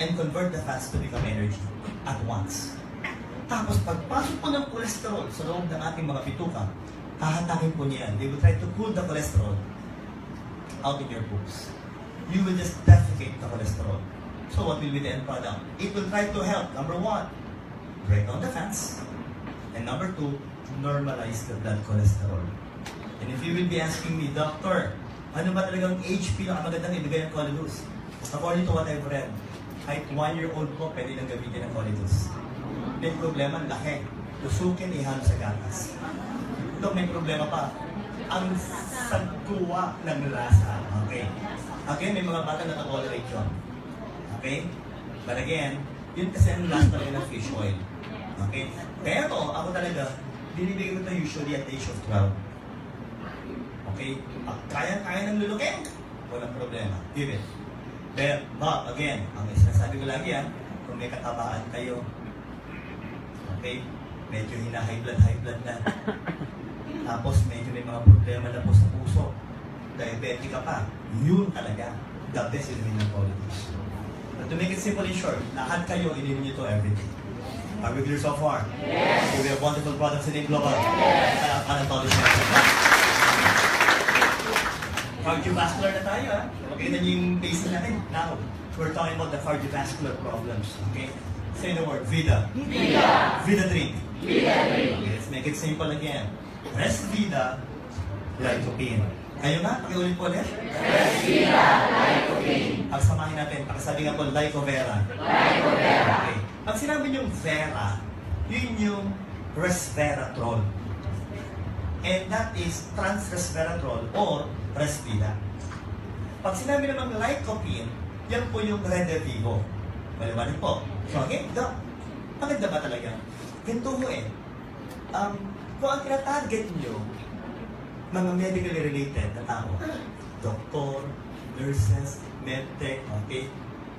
and convert the fats to become energy at once. Tapos pagpasok po ng cholesterol sa loob ng ating mga bituka, hahatakin po niyan. They will try to pull the cholesterol out in your poops. You will just defecate the cholesterol. So what will be the end product? It will try to help, number one, break down the fats. And number two, normalize the blood cholesterol. And if you will be asking me, Doctor, ano ba talagang age pinakamagandang ibigay ng Colidus? According to what I've read, kahit 1-year-old po, pwede nang gamitin ng Colidus. May problema, laki. Tusukin, ihalo sa gatas. Ito, may problema pa. Ang sagkuwa ng lasa. Okay? Again, may mga bata na tolerate yun. Okay? But again, yun kasi ang lasa talaga ng fish oil. Okay? Pero ako talaga, binibigay ko ito usually at the age of 12. Okay? Kaya ng lulukin, walang problema. Give it. But again, ang sinasabi ko lagi yan, kung may katabaan kayo, okay, medyo high blood na. Tapos medyo may mga problema na po sa puso. Diabetic ka pa. Yun talaga. The best inumin ng Colidus. But to make it simple and short, lahat kayo inumin nyo to every day. Are we clear so far? Yes. So we have wonderful products in Global. Yes. Kaya Colidus na. Cardiovascular na tayo, ha? Okay na yung base natin. Now, we're talking about the cardiovascular problems. Okay? Say the word, Vida. Vida. Vida drink. Vida drink. Okay, let's make it simple again. Rest Vida, Lycopene. Kayo nga, pakiulit po ulit. Resvera, lycopene. Pagsamahin natin, pakisabi nga po, lycovera. Lycovera. Okay. Pag sinabi niyong vera, yun yung resveratrol. And that is trans-resveratrol or Resvera. Pag sinabi namang lycopene, yan po yung Redivivo. Maliwanag po. So again, Doc, maganda ba talaga? Ganito mo eh. Kung ang tinatarget nyo, mga medically related na tao, doktor, nurses, medtech, okay,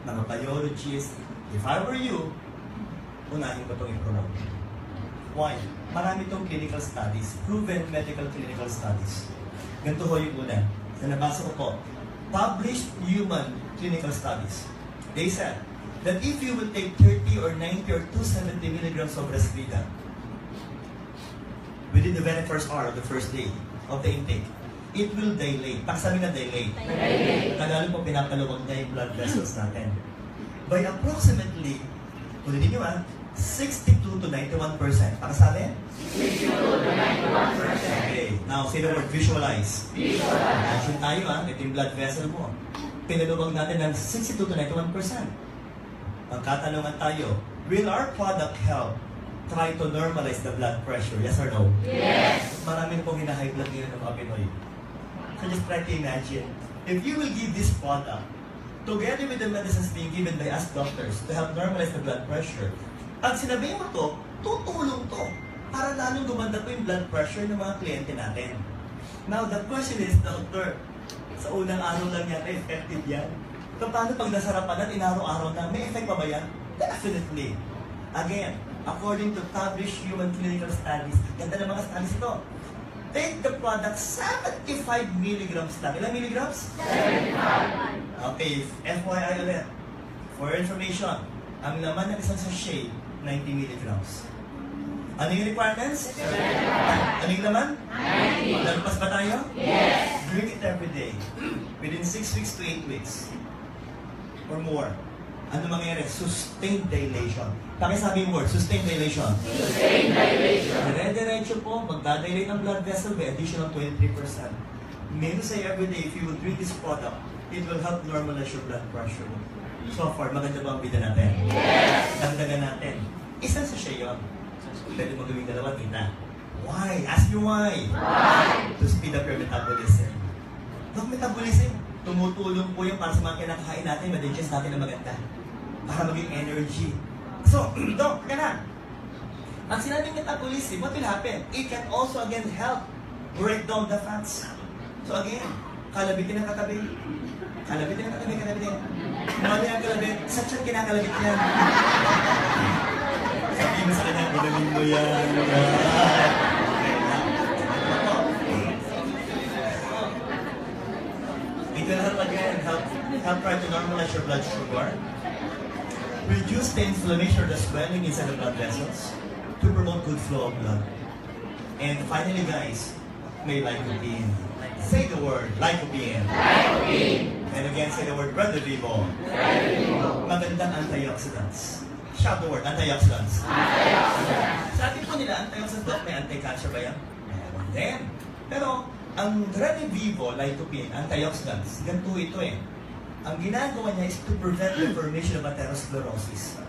mga biologists, if I were you, unahin ko itong i-promote. Why? Marami itong clinical studies, proven medical clinical studies. Ganito ho yung una. Na nabasa ko po, published human clinical studies. They said that if you will take 30 or 90 or 270 milligrams of Resvera within the very first hour of the first day of the intake, it will dilate. Paksabi na dilate. Tagalog po, pinapaluwag niya yung blood vessels natin. By approximately, ulitin nyo 62 to 91%. Pakasabi? 62 to 91%. Okay. Now, say the word visualize. Visualize. Imagine tayo ito yung blood vessel mo. Pinaluwag natin ng 62 to 91%. Magkatanungan tayo, will our product help try to normalize the blood pressure? Yes or no? Yes! Maraming pong hina-high blood ngayon ng mga Pinoy. So just try to imagine, if you will give this product, together with the medicines being given by us doctors to help normalize the blood pressure, pag sinabi mo to, tutulong to para lalong gumanda po yung blood pressure ng mga kliyente natin. Now, the question is, doctor, sa unang araw lang yata effective yan. So, paano pag nasarapan at inaraw-araw na, may effect pa ba yan? Definitely. Again, according to published human clinical studies, ganda ng mga studies ito. Take the product 75 milligrams lang. Ilang milligrams? 75. Okay, FYI ulit. For information, ang laman ng isang sachet, 90 milligrams. Ano yung requirements? 75. Ano yung laman? 90. Lalpas ba tayo? Yes. Drink it every day. Within 6 weeks to 8 weeks. Or more. Ano mangyayari? Sustained dilation. Pakisabi yung word, sustained dilation. Sustained dilation. Dire-diretso po, magdadilate ang blood vessel by additional 23%. Meaning say every day, if you will drink this product, it will help normalize your blood pressure. So far, maganda ba ang bida natin? Yes! Dagdagan natin. Isang sachet yun. Pwede mo gawing dalawa, kita. Why? Ask me why. Why? To speed up your metabolism. Dok, metabolism. Tumutulong po yung para sa mga kinakain natin, ma-digest natin na maganda. Para maging energy. So, Dok, ka na. Ang sinabing metabolism, what will happen? It can also again help break down the fats. So again, kalabitin ang katabi. Kalabitin ang katabi, kalabitin. Mali ang kalabit, sa chat kinakalabit yan. Sabihin mo sa kanya, gulamin mo yan. It will help again, help try to normalize your blood sugar, reduce the inflammation or the swelling inside the blood vessels, to promote good flow of blood. And finally guys, may lycopene. Say the word, lycopene. Lycopene. And again, say the word, Redivivo. Redivivo. Magandang antioxidants. Shout the word, antioxidants. Antioxidants. Sabi po nila, antioxidants, may anti-cancer ba yan? Meron din. Pero, ang Redivivo, lycopene, antioxidants, ganito ito eh. Ang ginagawa niya is to prevent the formation of atherosclerosis.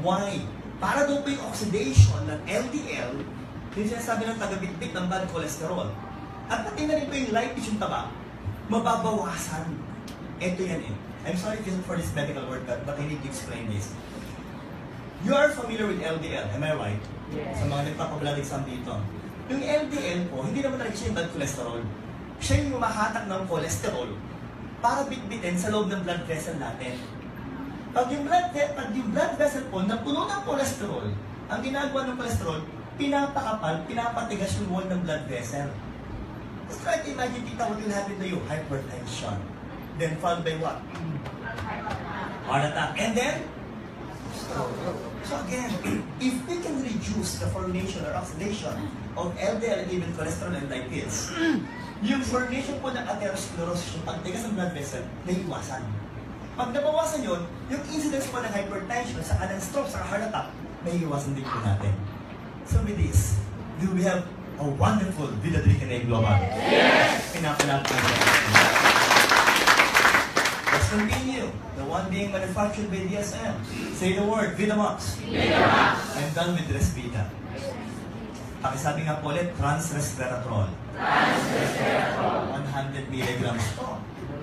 Why? Para doon po yung oxidation ng LDL, yung sinasabi ng tagabitbit ng bad cholesterol. At pati na rin po yung lipase, yung taba, mababawasan. Ito yan eh. I'm sorry for this medical word, but I need to explain this. You are familiar with LDL, am I right? Yes. Sa mga nagpapablood exam dito. Yung LDL po, hindi naman talaga siya yung bad cholesterol. Siya yung humahatak ng cholesterol para bitbitin sa loob ng blood vessel natin. Pag yung blood vessel po napuno ng cholesterol, ang ginagawa ng cholesterol, pinapakapal, pinapatigas yung wall ng blood vessel. Just try to imagine, tita, what will happen to you? Hypertension. Then followed by what? Heart attack. And then? So again, if we can reduce the formation or oxidation of LDL and even cholesterol and lipids, yung formation po ng atherosclerosis, yung pagtigas ng blood vessel, naiiwasan. Pag nabawasan yun, yung incidence po ng hypertension, saka ng stroke, saka heart attack, naiiwasan din po natin. So with this, do we have a wonderful Vida Drink and Global? Yes! pinapalapag niya. Let's continue. The one being manufactured by DSM. Say the word, Vitamax. I'm done with Respita. Pakisabi nga po ulit, trans-resveratrol. 100 milligrams po.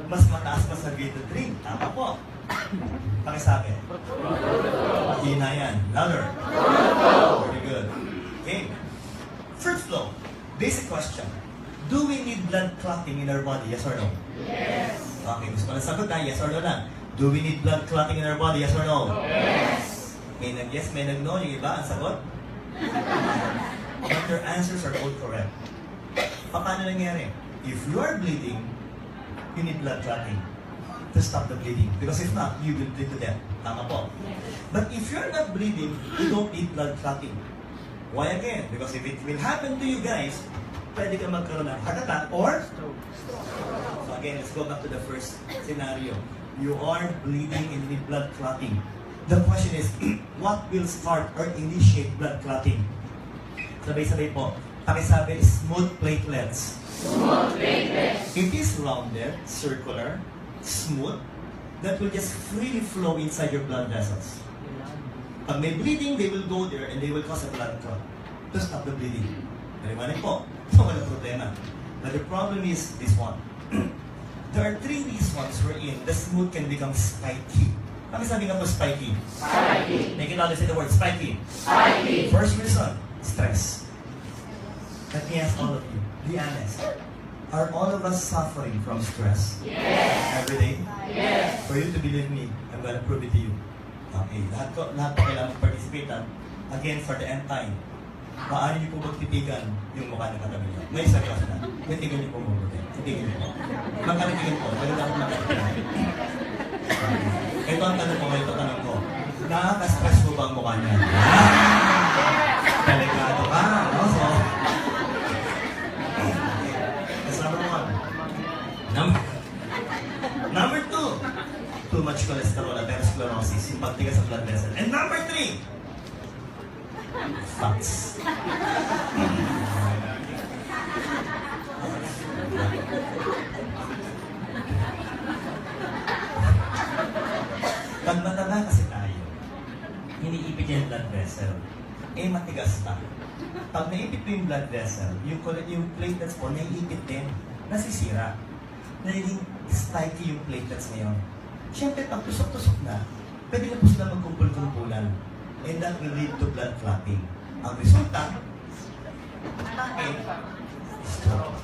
Mas mataas pa sa Vita-3. Tama po. Pakisabi. Hina yan. Louder. Very good. Okay. Fruit flow. Basic question. Do we need blood clotting in our body? Yes or no? Yes. Okay, gusto ko na sagot na. Yes or no lang. Do we need blood clotting in our body? Yes or no? Yes. May nag-yes, may nag-no. Yung iba, ang sagot? But your answers are all correct. Paano nangyari? If you are bleeding, you need blood clotting to stop the bleeding. Because if not, you will bleed to death. Tama po. But if you're not bleeding, you don't need blood clotting. Why again? Because if it will happen to you guys, pwede ka magkaroon ng heart attack or stroke. So again, let's go back to the first scenario. You are bleeding and need blood clotting. The question is, what will start or initiate blood clotting? Sabay-sabay po. Pakisabi, smooth platelets. Smooth platelets. It is rounded, circular, smooth, that will just freely flow inside your blood vessels. Pag may bleeding, they will go there and they will cause a blood clot to stop the bleeding. Naliwanag po. So, walang problema. But the problem is this one. There are three reasons wherein the smooth can become spiky. Pakisabi nga po spiky. Spiky. Make it loud, say the word spiky. Spiky. First reason, stress. Let me ask all of you, be honest. Are all of us suffering from stress? Yes. Every day? Yes. For you to believe me, I'm gonna prove it to you. Okay, lahat po kailangan participate. Again, for the end time, maaari niyo po magtitigan yung mukha ng katabi niyo. May seryoso na. Titigan niyo po mabuti. Titigan niyo po. Magkatitigin po. Ganun ako magkatitigin. Ito ang tanong ko, ito ang tanong ko. Nakaka-stress mo ba ang mukha niya? Delikado ka, no? So, that's number one. Number two, too much cholesterol, atherosclerosis, yung pagtigas sa blood vessel. And number three, fats. Pag mataba kasi tayo, iniipit yung blood vessel, eh matigas pa. Pag naipit mo yung blood vessel, yung platelets po, naiipit din, nasisira. Nagiging spiky yung platelets ngayon. Siyempre, pag tusok-tusok na, pwede na po sila magkumpul-kumpulan. And that will lead to blood clotting. Ang resulta, stroke.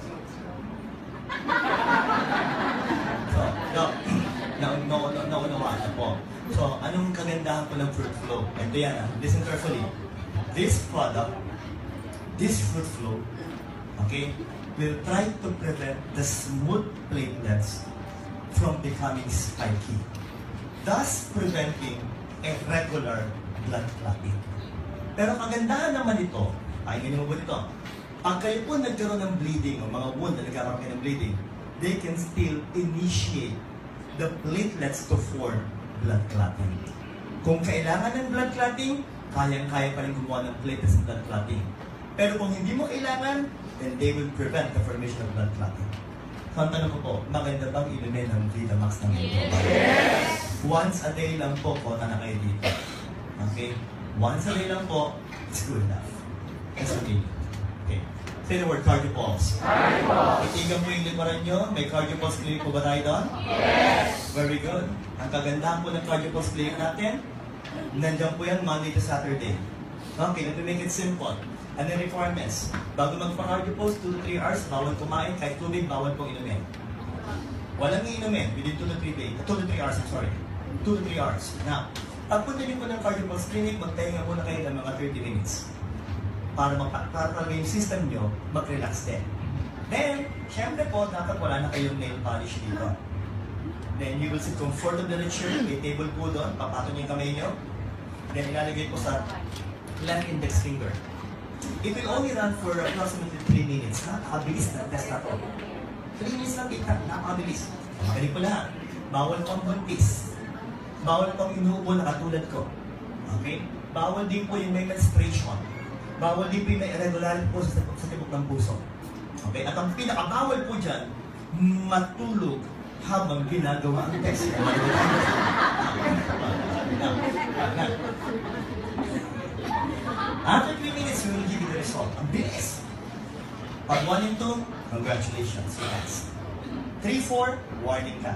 So, naunawaan na po. So, anong kagandahan po ng fruit flow? And Diana, listen carefully. This product, this fruit flow, okay, will try to prevent the smooth platelets from becoming spiky, thus preventing irregular blood clotting. Pero kagandahan naman ito, pakinggan mo po dito, pag kayo po nagkaroon ng bleeding o mga wound na nagkaroon kayo ng bleeding, they can still initiate the platelets to form blood clotting. Kung kailangan ng blood clotting, kayang-kaya pa rin gumawa ng platelets ng blood clotting. Pero kung hindi mo kailangan, then they will prevent the formation of blood clotting. So, ang tanong ko po, maganda bang inumin ng Vitamax ng ito? Yes. Once a day lang po, kota na kayo dito. Okay? Once a day lang po, it's good enough. It's okay. Okay. Say the word, cardio pulse. Cardio pulse. Itigan mo yung likuran nyo. May cardio pulse clinic po ba tayo doon? Yes. Very good. Ang kagandahan po ng cardio pulse clinic natin, nandiyan po yan Monday to Saturday. Okay, let me make it simple. Ano yung requirements? Bago magpa-cardio pulse, 2 to 3 hours, bawal kumain, kahit tubig, bawal pong inumin. Walang iinumin within 2 to 3 days. 2 to 3 hours, I'm sorry. 2 to 3 hours. Now, pagpunta niyo po ng cardio pulse clinic, magtahinga muna kayo ng mga 30 minutes. Para yung system nyo mag-relax din. Then, syempre po, dapat wala na kayong nail polish dito. Then, you will sit comfortably in the chair, may table po doon, papatong yung kamay nyo. Then, ilalagay po sa left index finger. It will only run for approximately 3 minutes. Nakakabilis na test na to. 3 minutes lang kita, nakakabilis. Magaling po lahat. Bawal pang buntis. Bawal pang inuubo na katulad ko. Okay? Bawal din po yung may menstruation. Bawal din po yung may irregularity po sa tibok ng puso. Okay? At ang pinakabawal po dyan, matulog habang ginagawa ang test. After 3 minutes, we will give you the result. Ang bilis. Pag 1 and 2, congratulations, you passed. 3, 4, warning ka.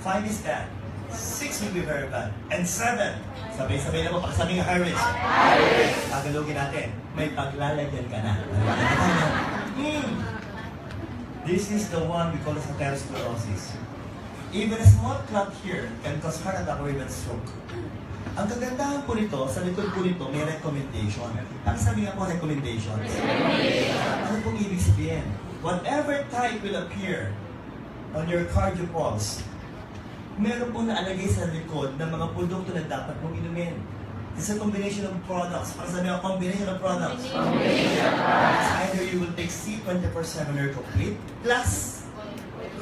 5 is bad. 6 will be very bad. And 7, sabay-sabay na po, pagsabi ng high risk. Tagalogin natin, may paglalagyan ka na. This is the one we call as atherosclerosis. Even a small clot here can cause heart attack or even stroke. Ang kagandahan po nito, sa likod po nito, may recommendation. Ang sabi nga po, recommendations. Ano pong ibig sabihin? Whatever type will appear on your cardio pulse, meron pong naalagay sa likod ng mga produkto na dapat mong inumin. It's a combination of products. Para sabi nga, combination of products. It's either you will take C24/7 or complete, plus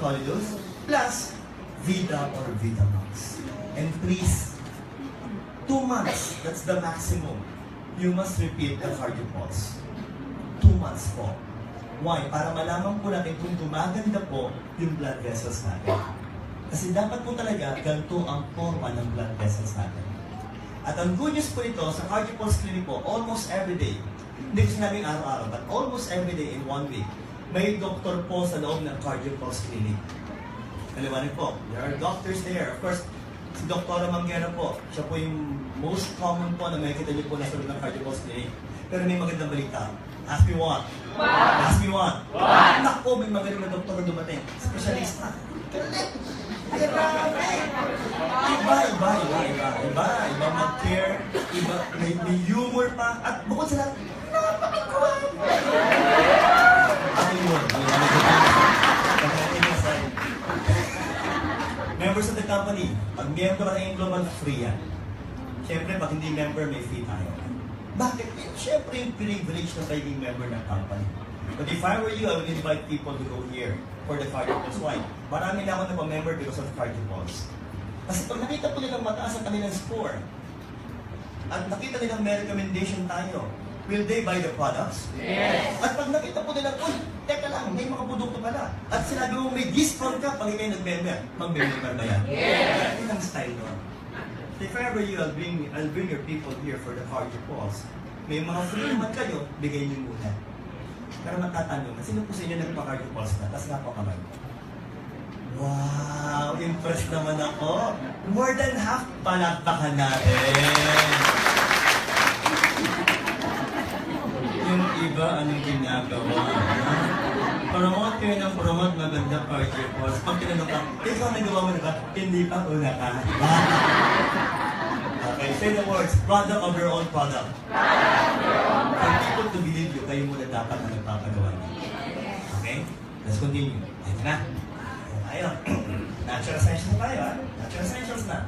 Colidus, plus Vida or Vitamax. And please, 2 months, that's the maximum. You must repeat the cardio pulse. 2 months po. Why? Para malaman po natin kung gumaganda po yung blood vessels natin. Kasi dapat po talaga ganito ang forma ng blood vessels natin. At ang good news po ito, sa Cardio Pulse Clinic po, almost every day, hindi ko sinabing araw-araw, but almost every day in 1 week, may doktor po sa loob ng Cardio Pulse Clinic. Kaliwanag po, there are doctors there. Of course, si Dr. Manguera po, siya po yung most common po na makikita niyo po na sa loob ng Cardio Pulse Clinic. Pero may magandang balita. Ask me what? Ask me what? Naku, may magaling na doktor na dumating. Specialista. Grabe! Iba mag-care, iba, may humor pa, at bukod sa lahat, napakikuhan! Ano yun? Members of the company, pag member ng Global free yan. Siyempre, pag hindi member, may fee tayo. Bakit? Siyempre, yung privilege na pagiging member ng company. But if I were you, I would invite people to go here for the Cardio Pulse. Why? Marami na ako na member because of Cardio Pulse. Kasi pag nakita po nilang mataas ang kanilang score, at nakita nilang may recommendation tayo, will they buy the products? Yes. At pag nakita po nilang, uy, teka lang, may mga produkto pala. At sinabi mo may discount ka pag ikay nag-member. Mag-member ba yan? Yes. Yan ang style doon. If ever you, I'll bring your people here for the Cardio Pulse. May mga free naman kayo, bigay niyo muna. Pero matatanong, sino po sa inyo nagpa-Cardio Pulse na? Tapos nga po kamay. Wow! Impressed naman ako. More than half, palakpakan natin. Yung iba, anong ginagawa? Promote kayo ng promote, maganda Cardio Pulse. Pag tinanong ka, ikaw nagawa mo na ba? Hindi pa, una ka. Okay, say the words, product of your own product. For people to believe you, kayo muna dapat na nagpapagawa niyo. Okay? Let's continue. Ito na. Ayun. Natural Essentials na tayo, ha? Natural Essentials na.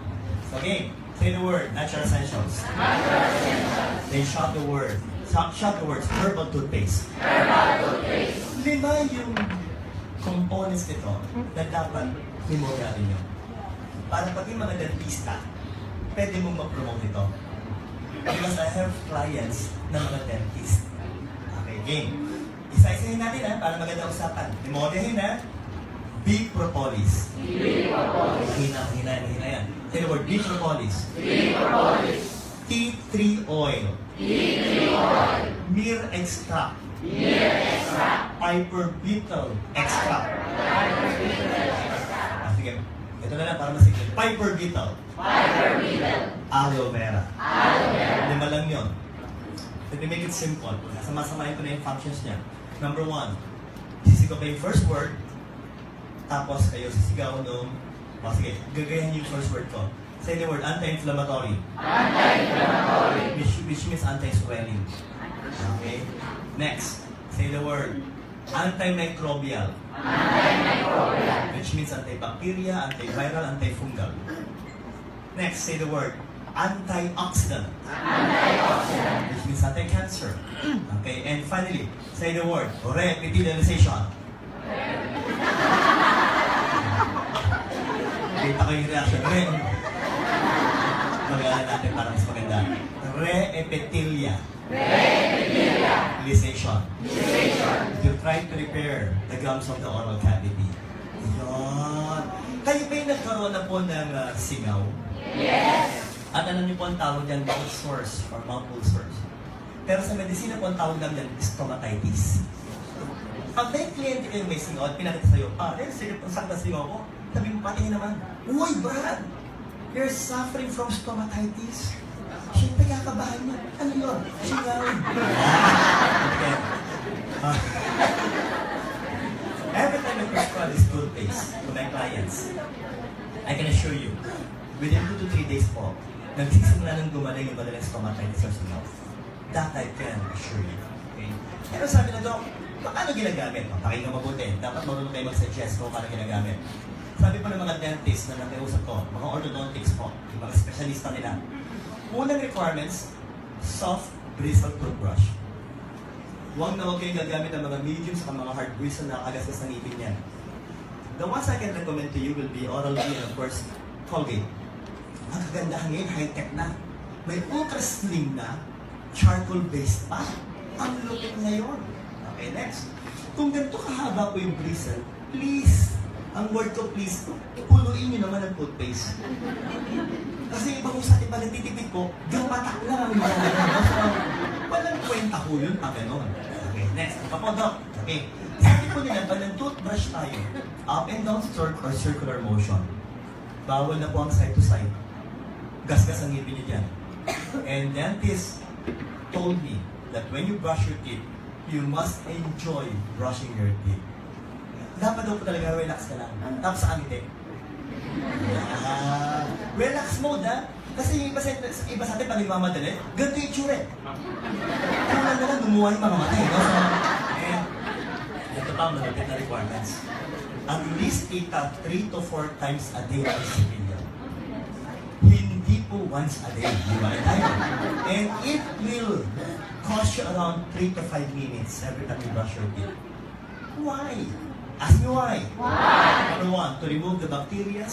So, okay. Say the word, Natural Essentials. Then shout the word. Shout the words, herbal toothpaste. Lima yung components nito na dapat memoryarin nyo. Para pag yung mga dentista, pwede mong ma-promote ito. Because I have clients na mga dentist. Okay, game. Isa-isahin natin ha, para maganda usapan. Memoryahin ha. Bee propolis. Hina yan. Say the word, bee propolis. Tea tree oil. Myrrh extract. Piper beetle extract. Sige, ito na lang para masigil. Piper beetle. Aloe vera. Lima lang yun. Let me make it simple. Sama-samahin ko na yung functions niya. Number 1, sisigaw ko yung first word, tapos kayo sisigaw nung, sige, gagayan yung first word ko. Say the word, anti-inflammatory. Which means anti-swelling. Okay? Next, say the word, antimicrobial. Which means antibacteria, antiviral, antifungal. Next, say the word, antioxidant. Which means anti-cancer. Okay, and finally, say the word, repitalization. Kita ko yung reaction. Mag-aaral natin para mas maganda. Re-epithelia. Realization. You try to repair the gums of the oral cavity. Yan. Kayo ba yung nagkaroon na po ng singaw? Yes. At alam niyo po ang tawag niyan, mouth sores or mouth ulcers. Pero sa medisina po ang tawag namin yan, stomatitis. Pag may kliyente kayo may singaw at pinakita sa'yo, sige pang sakta singaw ko, sabi mo, patingin naman, uy, Brad, you're suffering from stomatitis. Siyempre, kakabahan mo. Ano yun? Singaw. Okay. Every time I prescribe this toothpaste to my clients, I can assure you, within 2 to 3 days po, nagsisimula nang gumaling yung madalang stomatitis or singaw. That I can assure you. Okay? Pero sabi na, Doc, paano ginagamit? Pakinggan mabuti. Dapat marunong kayo mag-suggest kung paano ginagamit. Sabi po ng mga dentist na nakiusap ko, mga orthodontics po, yung mga specialista nila, unang requirements, soft bristle toothbrush. Huwag na huwag kayong gagamit ng mga medium sa mga hard bristle na kagasgas ng ngipin niyan. The ones I can recommend to you will be Oral-B and of course, Colgate. Ang kagandahan ngayon, high-tech na. May ultra-slim na, charcoal-based pa. Ang lupit ngayon. Okay, next. Kung ganito kahaba po yung bristle, please, ang word ko please, puluin nyo naman ang toothpaste. Kasi iba kung sa atin pa nagtitipid ko, gamatak lang ang mga gano'n. So, walang kwenta ko yun pa gano'n. Okay, next. Kapodok. Okay. Sabi po nila, pag nag-toothbrush tayo, up and down stroke or circular motion. Bawal na po ang side to side. Gasgas ang ngipin niyo dyan. And dentist told me that when you brush your teeth, you must enjoy brushing your teeth. Dapat daw po talaga relax ka lang. Tapos sa ngiti. Relax mode, ha? Kasi yung iba sa atin, pag nagmamadali, ganito yung tsure. Kailan na lang, lumuha yung mga mata, no? So, and, ito pa, malapit na requirements. At least ita 3 to 4 times a day ang sipilya. Hindi po once a day, di ba? And it will cost you around 3 to 5 minutes every time you brush your teeth. Why? Ask me why. Why? Number 1, to remove the bacteria,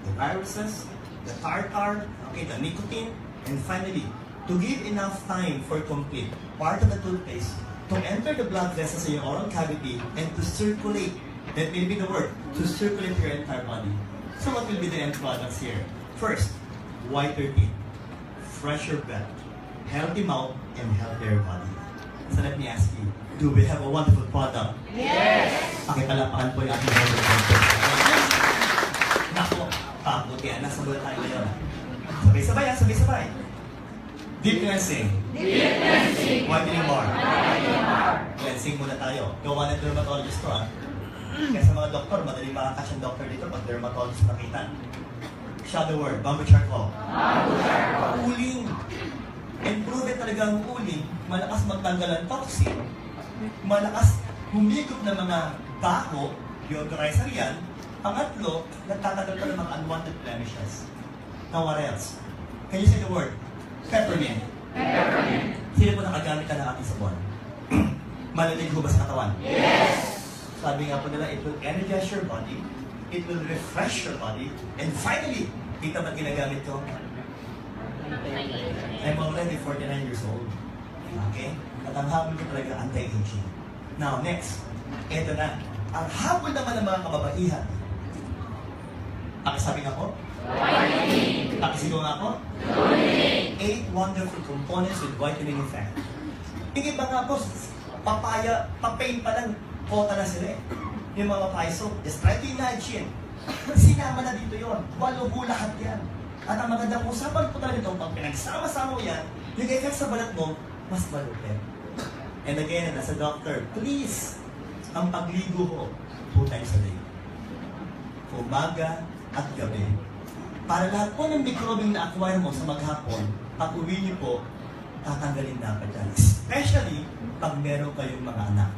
the viruses, the tartar, okay, the nicotine, and finally, to give enough time for complete part of the toothpaste to enter the blood vessels in your oral cavity and to circulate. That will be the word, to circulate your entire body. So what will be the end products here? First, whiter teeth, fresher breath, healthy mouth, and healthier body. So let me ask you, do we have a wonderful product? Yes. Pakipalapakan po yung ating wonderful product. Nako, pabutihan. Nasa mula tayo ngayon. Sabay-sabay, ha? Sabay-sabay. Deep cleansing. Deep cleansing. Whitening bar. Whitening bar. Cleansing muna tayo. Gawa ng dermatologist to, ha? Kaya sa mga doktor, madaling makakatch ang doktor dito pag dermatologist nakita. Shadow word, bamboo charcoal. Bamboo charcoal. Uling. And proven talaga ang uling, malakas magtanggal ang toxin, malakas humigop ng mga baho, deodorizer yan. Pangatlo, nagtatanggal pa ng mga unwanted blemishes. Now what else? Can you say the word? Peppermint. Peppermint. Sino po nakagamit na ng ating sabon? Malalig ho ba sa katawan? Yes. Sabi nga po nila, it will energize your body, it will refresh your body, and finally, kita ba't ginagamit ko? I'm already 49 years old. Okay? At ang habol ko talaga anti-aging. Now, next. Ito na. Ang habol naman ng mga kababaihan. Pakisabi nga po? Whitening. Pakisigaw nga po? Whitening. 8 wonderful components with whitening effect. Tingin ba nga po, papaya, papain pa lang, kota na sila eh. Yung mga papaya. So, just try to imagine. Sinama na dito yon. Walubo lahat yan. At ang magandang usapan po talaga ito, pag pinagsama-sama mo yan, yung effect sa balat mo, mas malupit. And again, as a doctor, please, ang pagligo ko 2 times a day. Umaga at gabi. Para lahat po ng microbing na-acquire mo sa maghapon, pag uwi niyo po, tatanggalin dapat yan. Especially, pag meron kayong mga anak.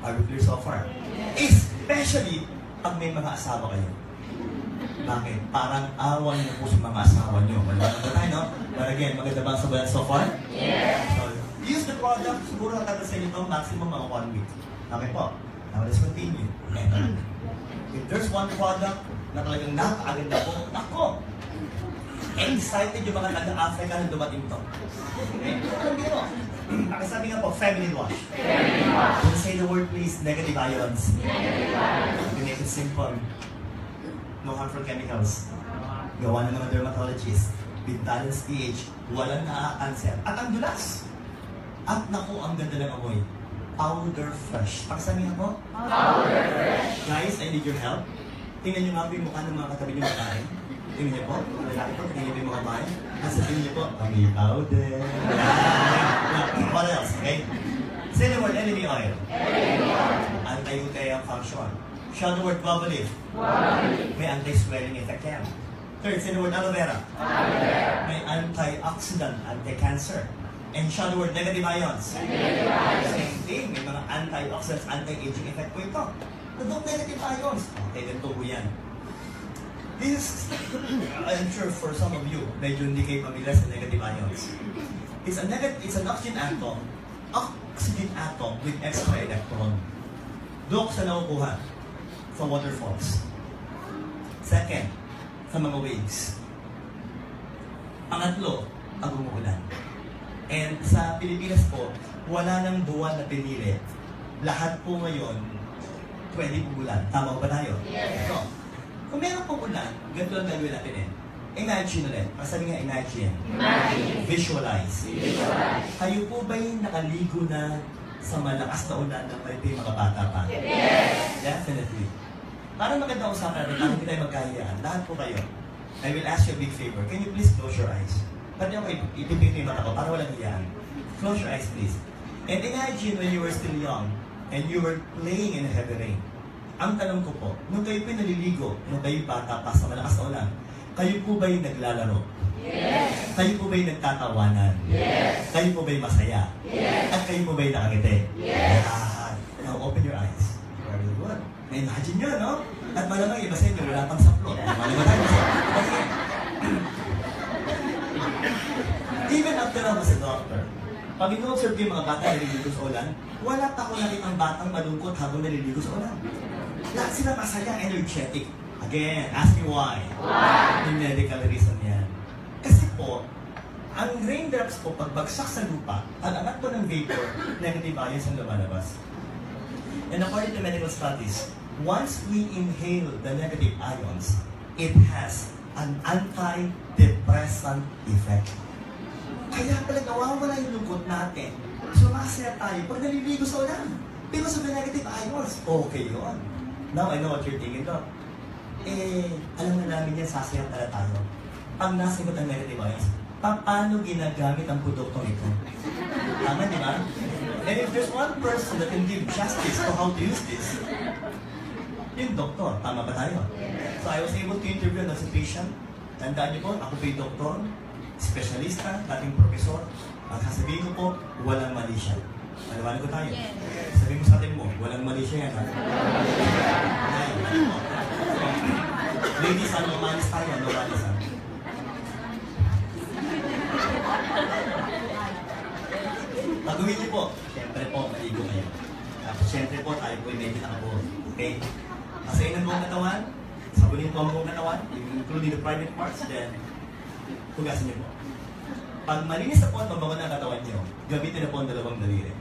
Are we clear so far? Especially, pag may mga asawa kayo. Bakit? Parang awan niyo po sa mga asawa niyo. Wala na ba tayo, no? But again, maganda ba ang sabayan so far? Yes. So, use the product. Siguro natagal sa inyo ito, maximum mga 1 week. Okay po. Now, let's continue. And, if there's one product na talagang napakaganda po, nako! Excited yung mga taga-Africa na dumating to. Okay? Alam niyo, sabi nga po, feminine wash. Feminine wash. Don't say the word please, negative ions. Negative ions. You need to is simple. No harmful chemicals. Gawa ng mga dermatologists. With balanced pH, walang nakaka-cancer. At ang dulas. At naku, ang ganda ng amoy. Powder fresh. Paksabihin mo? Powder fresh. Guys, I need your help. Tingnan niyo nga po yung mukha ng mga katabi niyo babae. Tingnan niyo po. Lalaki po, tingnan niyo po yung mga babae. At sabihin niyo po, kami powder. Now, what else, okay? Say the word enemy oil. Anti-UTI function. Shout the word bubbly. May anti-swelling effect yan. Third, say the word aloe vera. May antioxidant, anti-cancer. And shout the word negative ions. Same thing, may mga antioxidants, anti-aging effect po ito. Tadok negative ions. Okay, ganito po yan. This is, I'm sure for some of you, medyo hindi kayo pamilyar sa negative ions. It's an oxygen atom with extra electron. Doon sa nakukuha sa waterfalls. Second, sa mga waves. Pangatlo, ang umuulan. And sa Pilipinas po, wala nang buwan na pinili. Lahat po ngayon, pwede umulan. Tama ba tayo? Yes. So, kung meron pong ulan, ganito ang gagawin natin eh. Imagine ulit. Masabi nga, imagine. Visualize. Kayo po ba'y nakaligo na sa malakas na ulan ng may mga bata pa? Yes! Definitely. Para maganda usapan natin, para hindi tayo magkahiyaan, lahat po kayo. I will ask you a big favor. Can you please close your eyes? Pati ako ipipito yung mata ko para walang hiyaan. Close your eyes, please. And imagine when you were still young and you were playing in a heavy rain. Ang tanong ko po, nung kayo po'y naliligo, nung kayo bata pa sa malakas na ulan, kayo po ba'y naglalaro? Yes! Kayo po ba'y nagtatawanan? Yes! Kayo po ba'y masaya? Yes! At kayo po ba'y nakangiti? Yes! Now open your eyes. Very good. Na-imagine nyo, no? At malamang iba sa inyo, wala pang saplot. Malamang tayo kasi. Even after I was a doctor, pag ino-observe yung mga bata na naliligo sa ulan, wala pa ako nakitang batang malungkot habang naliligo sa ulan. Lahat sila masaya, energetic. Again, ask me why. Why? Yung medical reason yan. Kasi po, ang raindrops po, pagbagsak sa lupa, ang angat po ng vapor, negative ions ang lumalabas. And according to medical studies, once we inhale the negative ions, it has an antidepressant effect. Kaya pala nawawala yung lungkot natin. Sumasaya tayo pag naliligo sa ulan. Because of the negative ions. Okay yun. Now I know what you're thinking, Doc. Alam na namin yan, sasaya pala tayo. Pag nasagot ang negative ions, paano ginagamit ang produktong ito? Tama, di ba? And if there's one person that can give justice to how to use this, yung doktor. Tama ba tayo? So I was able to interview an obstetrician. Tandaan niyo po, ako po yung doktor, espesyalista, dating profesor. Ang sasabihin ko po, walang mali siya. Maliwanag ko tayo. Sabihin mo sa atin mo, walang mali siya yan. Ha? Ladies, no malis tayo, no malis ha. Pagawin niyo po, siyempre po, maligo kayo. Tapos siyempre po, tayo po yung medyo nakabuo. Okay? Masayin ang buong katawan, sabunin po ang buong katawan, including the private parts, then hugasin niyo po. Pag malinis na po at mabango na ang katawan niyo, gamitin na po ang dalawang daliri.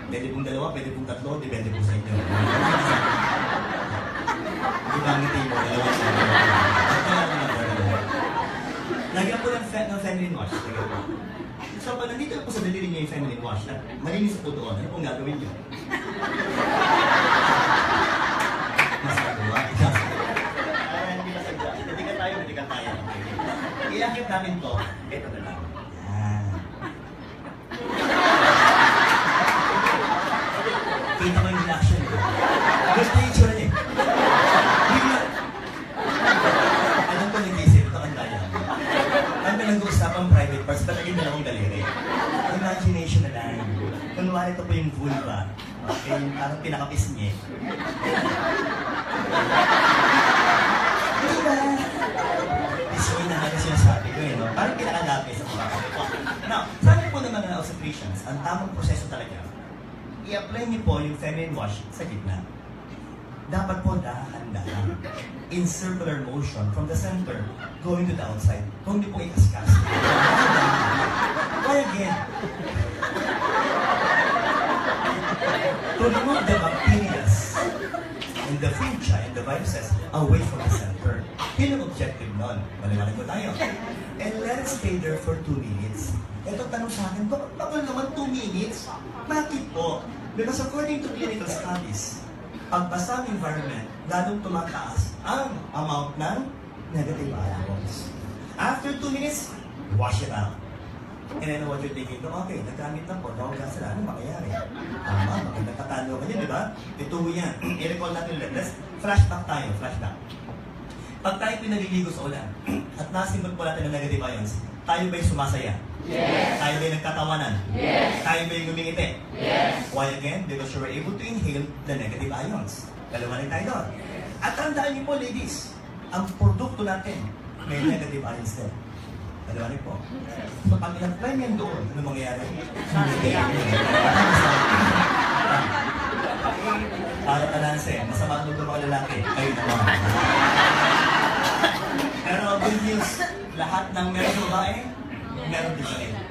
Pwede pong dalawa, pwede pong tatlo, depende po sa inyo. Ibangitin mo, dalawang daliri. Lagyan po ng feminine wash. Lagyan po. So, pag nandito po sa daliri niyo yung feminine wash, at malinis po doon, ano pong gagawin niyo? Masagawa. Hindi masagawa. Hindi ka tayo. Iakit namin to. Ito na lang. Yan. Kita mo yung reaction. Gusto yung itsura niya. Bigla. Alam ko nag-isip. Ito ang daya. Ang pinag-uusapang private parts, talagin na akong daliri. Imagination na lang. Kunwari ito po yung vulva. Okay, parang pinakapis niya. Diba? Isuin na natin sinasabi ko no? Parang pinakalapis sa mga kapit. Now, sabi po ng mga obstetricians, ang tamang proseso talaga, i-apply niyo po yung feminine wash sa gitna. Dapat po dahan-dahan in circular motion from the center going to the outside. Kung hindi po ikaskas. Why again? To remove the bacteria and the fuchsia and the viruses away from the center. Yun ang objective nun. Maliwanag ko tayo. And let it stay there for 2 minutes. Ito tanong sa akin, bakit naman 2 minutes? Bakit po? Because according to clinical studies, pag basa ang environment, lalong tumataas ang amount ng negative ions. After 2 minutes, wash it out. And then what you're thinking, okay, nagkamit na po, nahugas na, ano mangyayari? Magandang katalo ka niya, di ba? Ito yan. I-recall natin ulit. Let's flashback tayo, flashback. Pag tayo pinaliligo sa ulan, at nasimbot po natin ng negative ions, tayo ba'y sumasaya? Yes. Tayo ba'y nagtatawanan? Yes. Tayo ba'y ngumingiti? Yes. Why again? Because you were able to inhale the negative ions. Kalawanin tayo doon. At tandaan niyo po, ladies, ang produkto natin may negative ions din. Kalawanin po. So pag in-apply niyan doon, ano mangyayari? Para talanse, masama ang mga lalaki. Kayo naman. Pero good news, lahat ng meron babae, meron din sa inyo.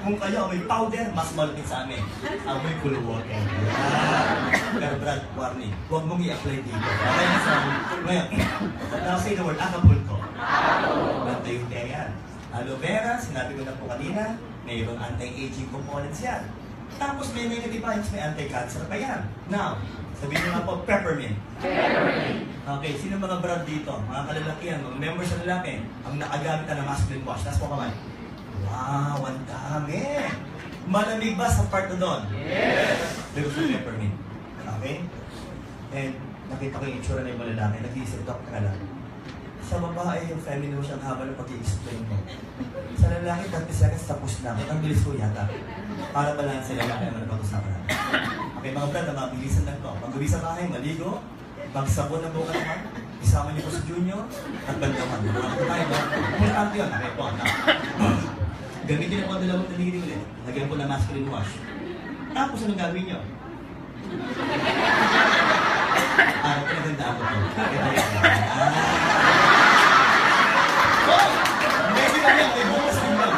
Kung kayo may powder, mas malapit sa amin. Amoy kuluwote. Pero Brad, warning, huwag mong i-apply dito. Okay na sa ngayon. Now say the word, Acapulco. Antibacterial. Aloe vera, sinabi ko na po kanina, mayroong anti-aging components yan. Tapos may negative ions, may anti-cancer pa yan. Now, sabihin nyo nga po, peppermint. Peppermint. Okay, sino mga brand dito? Mga kalalakihan, mga members sa lalaki, ang nakagamit na ng masculine wash. Taas po kamay. Wow, ang dami! Malamig ba sa part na doon? Yes. Because of peppermint. Okay? And nakita ko yung itsura na yung mga lalaki, nag-iisip, Doc, ka lang. Sa babae, yung feminine wash ang haba ng pag-i-explain mo. Sa lalaki, 30 seconds tapos na. Ang bilis ko yata. Para balance sa lalaki naman ang pag-usapan natin. Okay, mga brad, mabilisan lang to. Pag-uwi sa bahay, maligo, magsabon ng buka naman, isama niyo po si Junior, at bandaman. Mga tayo ba? Importante yun. Okay po, na. Gamitin po ang dalawang daliri ulit. Lagyan po ng masculine wash. Tapos anong gawin niyo? Pinagandaan ko po. Medyo na yan, may bukas din lang.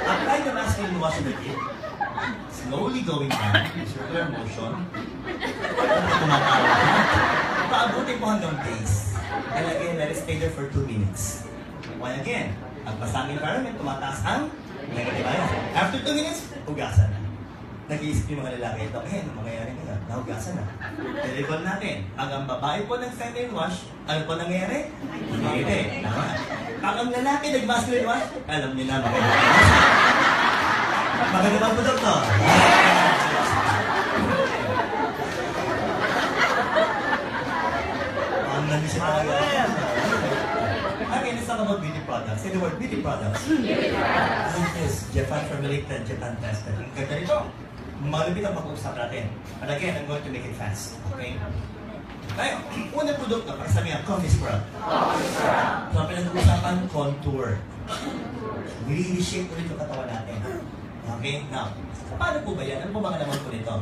Apply the masculine wash on the tip. Slowly going down, circular motion. Tumatawa. Paabutin po hanggang base. And again, let it stay there for 2 minutes. Why again? Ang basang environment, tumataas ang negative ions. After 2 minutes, hugasan na. Nag-iisip yung mga lalaki ito, ano mangyayari nila? Nahugasan na. Telecall natin. Pag ang babae po ng feminine wash, ano po nangyayari? Hindi. Tama. Pag ang lalaki nag-masculine wash, alam niyo na mangyayari. Maganda ba po, Doktor? Ang nandun siya talaga. Okay, let's talk about beauty products. Say the word beauty products. Beauty products. This is Japan formulated, Japan tested. Ang ganda nito. Malupit ang pag-uusap natin. But again, I'm going to make it fast. Okay? Tayo, unang produkto, para sabihin, coffee scrub. Coffee scrub. So, pinag-uusapan, contour. Nili-shape ulit yung katawan natin. Okay? Now, paano po ba yan? Ano po ba naman po nito?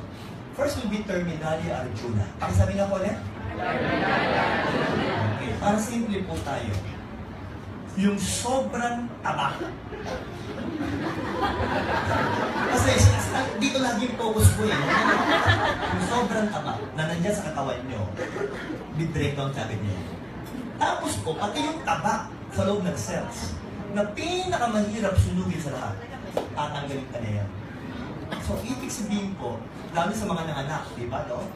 First will be Terminalia Arjuna. Pakisabi nga po ulit? Okay. Para simple po tayo. Yung sobrang taba. Kasi dito lagi yung focus ko eh. Yung sobrang taba na nandyan sa katawan nyo, bi-breakdown sabi nyo. Tapos po, pati yung taba sa loob ng cells na pinakamahirap sunugin sa lahat, tatanggalin ka na yan. So, ibig sabihin po, lalo sa mga nanganak, di ba, no?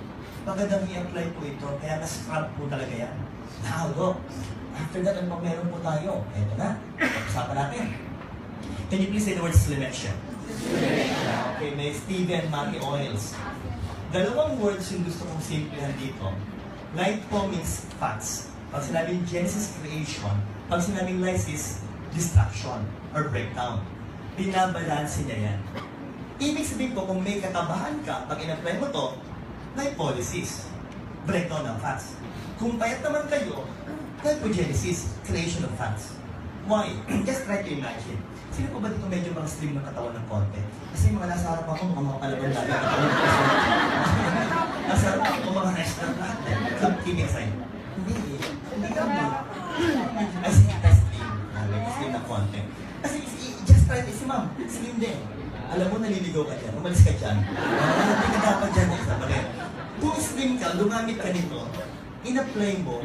Magandang i-apply po ito, kaya na-scrub po talaga yan. Now, look, after that, ano meron po tayo? Ito na, pag-usapan natin. Can you please say the word Slimection? Okay, may Stevie and Matty oils. Dalawang words yung gusto kong simplihan dito. Lipo means fats. Pag sinabing Genesis creation, pag sinabing lysis, destruction or breakdown. Binabalanse niya yan. Ibig sabihin po, kung may katabahan ka, pag in-apply mo to, lipolysis, breakdown ng fats. Kung payat naman kayo, lipogenesis, creation of fats. Why? Just try to imagine. Sino po ba dito medyo mga slim ng katawan ng konti? Kasi mga nasa harap ako, mga palaban dami ng katawan. Nasa harap ako, mga restaurant natin. Keeping aside. Hindi kami. As slim. Slim na konti. Kasi just try to, si ma'am, slim din. Alam mo, naliligaw ka dyan. Umalis ka dyan. Ngayon, lumamit ka nito, in-apply mo,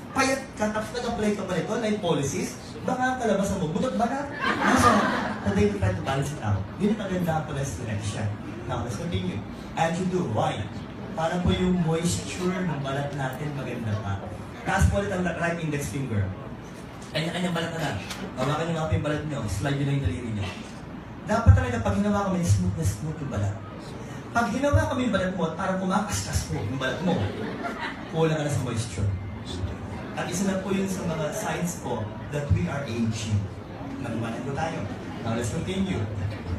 payat ka, tapos nag-apply ka pa nito, lipolysis, baka ang kalabasan mo, butot ba na? So, today we try to balance it out. Yun ang maganda po na selection. Now, let's continue. And you do, why? Para po yung moisture ng balat natin maganda pa. Taas po ulit ang right index finger. Kanya-kanyang balat na lang. Hawakan nyo nga po yung balat nyo, slide nyo lang yung daliri nyo. Dapat talaga pag hinawa kami, smooth na smooth yung balat. Pag hinawa kami yung balat mo at parang kumakaskas po yung balat mo, kulang ka na sa moisture. At isa na po yun sa mga signs po that we are aging. Nagmanan po tayo. Now let's continue.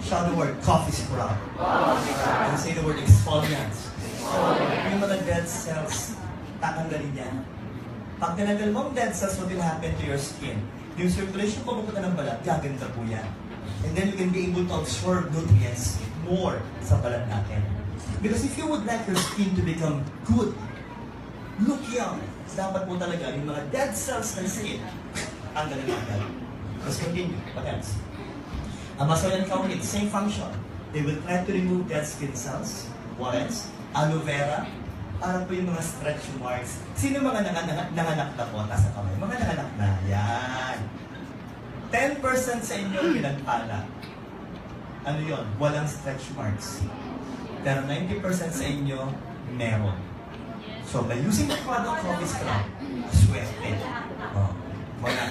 Shout the word coffee scrub. And say the word exfoliant. Yung mga dead cells, tatanggalin yan. Pag tinanggal mo ang dead cells, what will happen to your skin? Yung circulation po pupunta ng balat, gaganda po yan. And then you can be able to absorb nutrients more sa balat natin. Because if you would like your skin to become good, look young, dapat po talaga yung mga dead cells ng skin, ang galing agad. Let's continue. What else? Ang muscle and kaunit, same function. They will try to remove dead skin cells. What else? Aloe vera. Parang po yung mga stretch marks. Sino mga nanganak na po? Taas na kamay. Mga nanganak na. Yan. 10% sa inyo pinagpala. Ano yun? Walang stretch marks. Pero 90% sa inyo, meron. So, by using the product coffee scrub, swerte. Oh, wala.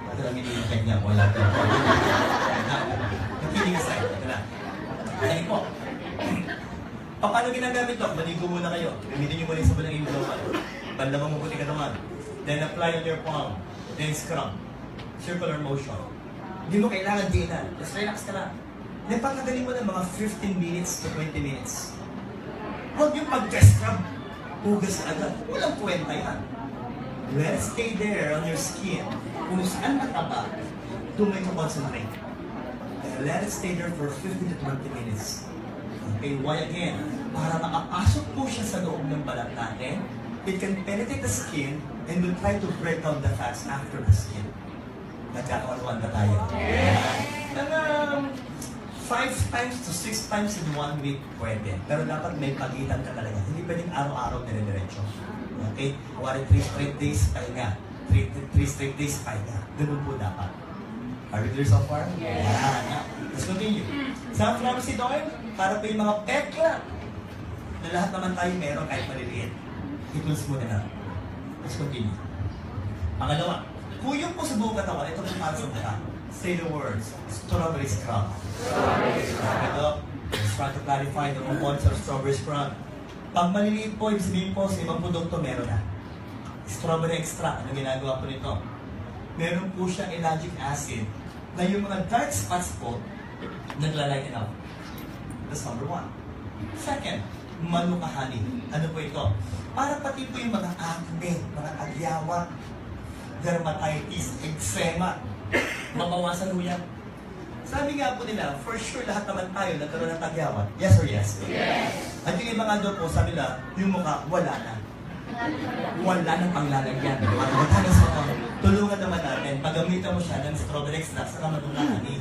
Ito lang iniintay niya. Wala. Nakiling aside. Ito na. Ay po. Paano ginagamit ito? Maligo muna kayo. Gamitin nyo muna yung sabon ng ilong. Bandang mo puti katawan. Then apply on your palm. Then scrub. Circular motion. Hindi mo kailangan diinan. Just relax ka lang. Then pagkagaling mo ng mga 15 minutes to 20 minutes. Huwag yung pag-scrub. Hugas na agad. Walang kwenta yan. Let it stay there on your skin. Kung saan mataba, doon may concentrate. Let it stay there for 15 to 20 minutes. Okay, why again? Para makapasok po siya sa loob ng balat natin, it can penetrate the skin and will try to break down the fats after the skin. Nagkakaroon ba tayo? Yeah. 5 times to 6 times in 1 week pwede. Pero dapat may pagitan ka talaga. Hindi pwedeng araw-araw dire-diretso. Okay? Wari 3 straight days, pahinga. 3 straight days, pahinga. Ganun po dapat. Are you clear so far? Yes. Yeah. Let's continue. Sunflower seed oil, para po yung mga pet club. Na lahat naman tayo meron kahit maliliit. I-close muna na. Let's continue. Pangalawa, kung yung po sa buong katawan, ito po para sa mukha. Say the words, strawberry scrub. Ito, let's try to clarify the components of strawberry scrub. Pag maliliit po, ibig sabihin po sa ibang produkto meron na. Strawberry extract, ano ginagawa po nito? Meron po siyang ellagic acid na yung mga dark spots po, naglalighten up. That's number 1. Second, manuka honey. Ano po ito? Para pati po yung mga acne, mga agyawa, dermatitis, eczema, mabawasan mo yan. Sabi nga po nila, for sure lahat naman tayo nagkaroon ng tagyawat. Yes or yes? Yes. At yung iba nga daw po, sabi nila, yung mukha, wala na. Wala nang panglalagyan. Tulungan naman natin, paggamitan mo siya ng strawberry extract sa manuka-honey.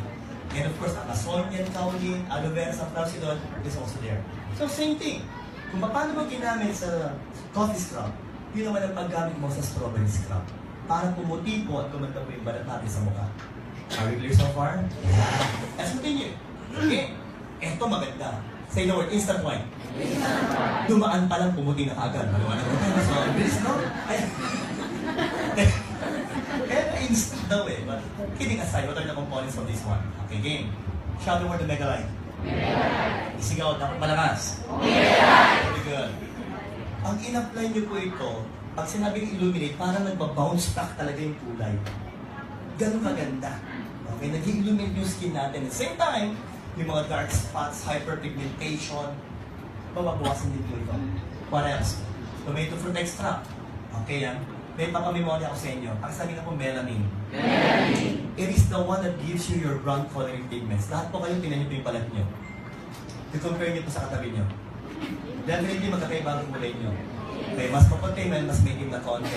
And of course, ang asolmian, kaolin, aloe vera, sunflower seed oil is also there. So same thing. Kung paano mo ginamit sa coffee scrub, yun naman ang paggamit mo sa strawberry scrub. Para pumuti po at kumanda po yung balat natin sa mukha. Are we clear so far? Yeah. Let's continue. Okay. Eto maganda. Say the word, instant white. Dumaan pa lang, pumuti na agad. So, bilis, no? Kaya instant daw eh. But kidding aside, what are the components of this one? Okay, game. Shout the word, Megalite. Isigaw, dapat malakas. Very good. Ang in-apply niyo po ito, pag sinabing illuminate, parang nagpa-bounce back talaga yung kulay. Ganun maganda. Okay, nag-illuminate yung skin natin. At the same time, yung mga dark spots, hyperpigmentation, mababawasan din po ito. What else? Tomato fruit extract. Okay yan. May papamemorya ako sa inyo. Ang sabi nga po, melanin. Melanin. It is the one that gives you your brown coloring pigments. Lahat po kayo, tinan niyo po yung balat nyo. I-compare niyo po sa katabi nyo. Definitely magkakaiba ang kulay nyo. Okay, mas maputi, mas medium na konti.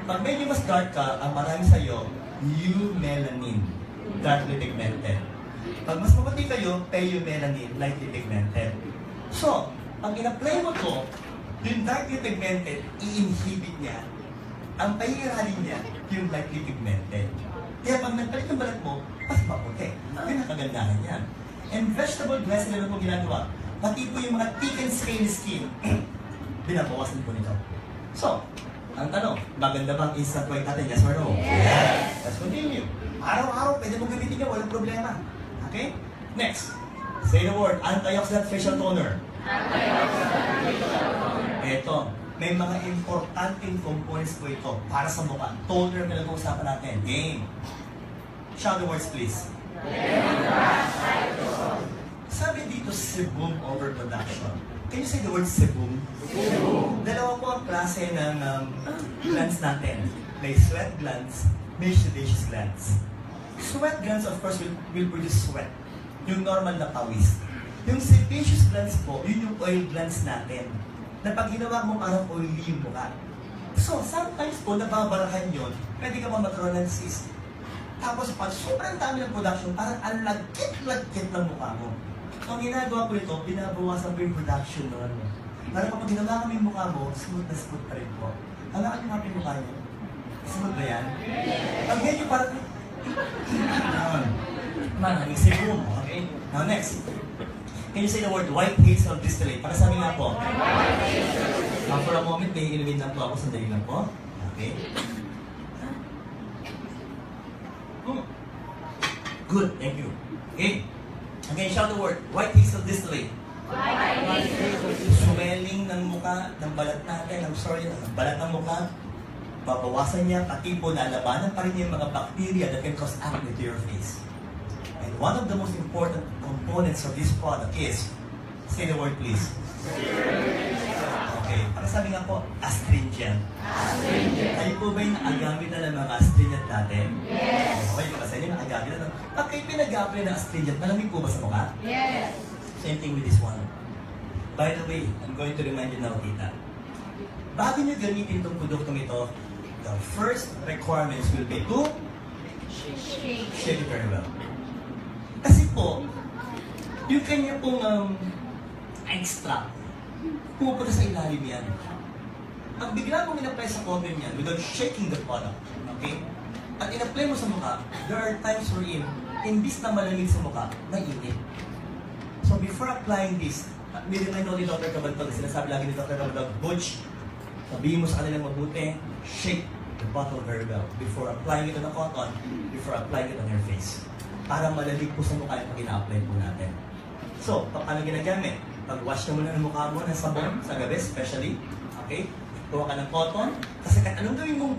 Pag medyo mas dark ka, ang marami sa'yo, eumelanin, darkly pigmented. Pag mas maputi kayo, eumelanin, lightly pigmented. So, pag in-apply mo to, Yung darkly pigmented, i-inhibit niya. Ang pahihirahin niya, yung lightly pigmented. Kaya pag nagpalit yung balat mo, mas maputi. Yun ang kagandahan niya. And vegetable dressing na po ginagawa. Pati po yung mga thick and scaly skin, binabawasan po nito. So, ang tanong, maganda bang instant white natin? Yes or no? Yes! Let's continue. Araw-araw, pwede mong gamitin niya, walang problema. Okay? Next. Say the word, antioxidant facial toner. Ito, may mga importanteng components po ito para sa mukha. Toner na nag-uusapan natin. Game. Shout the words, please. Sabi dito, sebum overproduction. Can you say the word sebum? Dalawa po ang klase ng glands natin. May sweat glands, may sebaceous glands. Sweat glands, of course, will produce sweat. Yung normal na pawis. Yung sebaceous glands po, yun yung oil glands natin. Na pag ginawa mo parang oily yung mukha. So, sometimes po, nababarahan yun, pwede ka pa magkaroon ng cyst. Tapos pag sobrang dami ng production, parang ang lagkit-lagkit ng mukha mo. So, ang ginagawa ko ito, binabawasan po yung production nun. Para kapag ginawa kami yung mukha mo, smooth na smooth pa rin po. Halaan yung yung mukha niyo. Smooth ba yan? Pag medyo parang... Maraming sebum, okay? Now next. Can you say the word white hazel distillate? Para sa amin nga po. For a moment, may inumin lang po ako. Sandali lang po. Okay. Good, thank you. Okay. Again, shout the word. White hazel distillate. Swelling ng mukha, ng balat natin, ng balat ng mukha. Babawasan niya, pati po lalabanan pa rin yung mga bacteria that can cause acne to your face. And one of the most important components of this product is, say the word please. Okay, para sabi nga po, astringent. Kayo po ba yung nakagamit na ng mga astringent natin? Yes. Okay, yung kasi yung nakagamit na ng... Pag kayo pinag-apply ng astringent, malamig po ba sa mukha? Yes. Same thing with this one. By the way, I'm going to remind you now, Tita. Bago nyo gamitin itong produktong ito, the first requirements will be to shake it very well. Kasi po, yung kanya pong extract, pumupunta sa ilalim yan. Pag bigla mong in-apply sa content yan without shaking the product, okay? At in-apply mo sa mukha, there are times wherein, imbis na malamig sa mukha, mainit. So before applying this, niremind ko ni Dr. Cabantog, sinasabi lagi ni Dr. Cabantog, Butch, sabihin mo sa kanilang mabuti, shake the bottle very well before applying it on the cotton, before applying it on your face. Para malamig po sa mukha yung pag ina-apply po natin. So, paano ginagamit? Pag-wash na muna ng mukha mo ng sabon sa gabi, especially, okay? Kuha ka ng cotton, kasi kahit anong gawin mong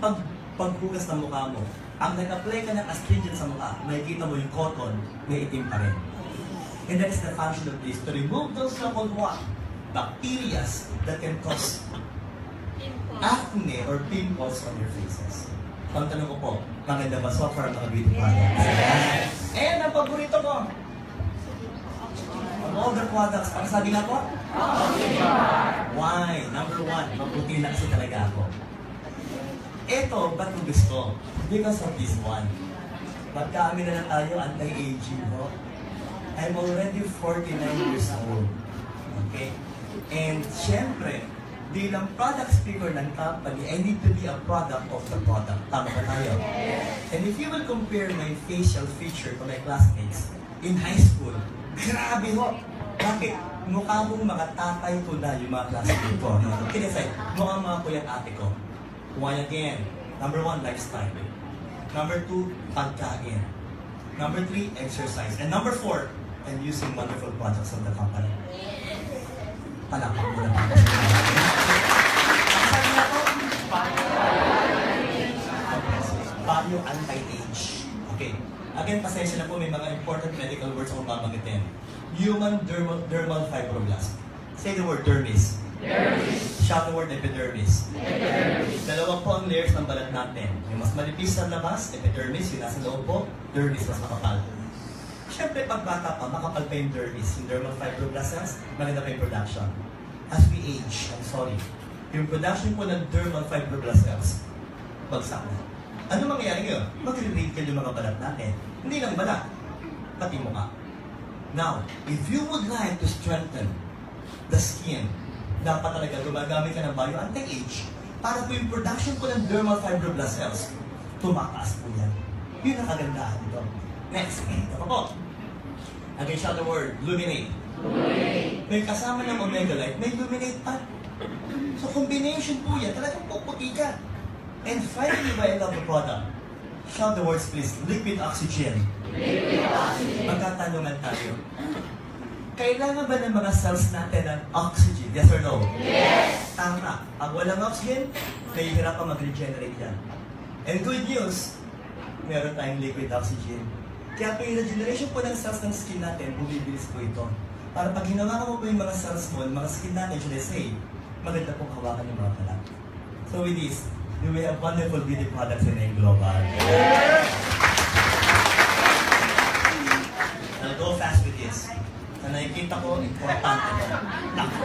paghugas ng mukha mo, ang nag-apply ka ng astringent sa mukha, makikita mo yung cotton, may itim pa rin. And that is the function of this, to remove those so-called what? Bacteria that can cause acne or pimples on your faces. Ang tanong ko po, maganda ba so far ang mga beauty products? Yes! And ang paborito ko, of all the products, ang sabi na po? Why? Number one, mabuti na kasi talaga ako. Ito, ba't mo gusto? Because of this one. Magkaamin na tayo, anti-aging po. I'm already 49 years old. Okay? And syempre, bilang product speaker ng company, I need to be a product of the product. Tama ba tayo? And if you will compare my facial feature to my classmates in high school, grabe ho! Bakit? Mukha mong mga tatay ko na yung mga classmates ko. Kinisay, mukhang mga kuya ate ko. Why again? Number one, lifestyle. Number two, pagkain. Number three, exercise. And number four, I'm using wonderful products of the company. Palakpak mo lang ako. Sabi na po, Bio anti-age. Okay. Again, pasensya na po, may mga important medical words akong babanggitin. Human dermal fibroblast. Say the word dermis. Dermis. Shout the word epidermis. Epidermis. Dalawa po ang layers ng balat natin. Yung mas manipis sa labas, epidermis, yung nasa loob po, dermis, mas makapal. Siyempre, pag bata pa, makapal pa yung dermis. Yung dermal fibroblast cells, maganda pa yung production. As we age, I'm sorry, yung production po ng dermal fibroblast cells, bagsak na. Ano mangyayari ngayon? Magre-wrinkle yung mga balat natin. Hindi lang balat, pati mukha. Now, if you would like to strengthen the skin, dapat talaga gumagamit ka ng bio anti-age para po yung production po ng dermal fibroblast cells, tumataas po yan. Yun ang kagandahan nito. Next, ito pa po. Again, shout the word, luminate. May kasama ng omega light, may luminate pa. So combination po yan, talagang puputi ka. And finally, by love the product, shout the words please, liquid oxygen. Magkatanungan tayo. Kailangan ba ng mga cells natin ng oxygen? Yes or no? Yes! Tama. Pag walang oxygen, nahihirapan mag-regenerate yan. And good news, meron tayong liquid oxygen. Kaya po yung regeneration po ng cells ng skin natin, bumibilis po ito. Para pag hinawakan mo po yung mga cells mo, yung mga skin natin, should I say, maganda po hawakan yung mga pala. So with this, we have wonderful beauty products in A Global. I'll go fast with this. Na nakikita ko, importante ko. Nako.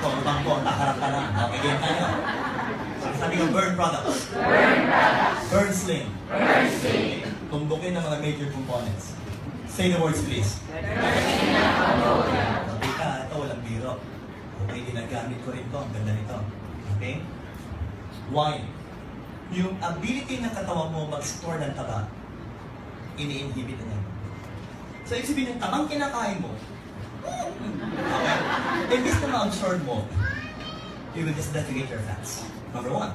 Ito, po, nakaharap ka lang. Okay, game tayo. Sabi ko, burn products. Burn sling. Tumbukin ng mga major components. Say the words, please. Sabi ka, ito, walang biro. Okay, ginagamit ko rin ito. Ang ganda nito. Okay? Wine. Yung ability ng katawan mo mag-store ng taba, ini-inhibit na yan. So, ibig sabihin yung tabang kinakain mo, okay, imbis na ma-absorb mo, you will just defecate your fats. Number one.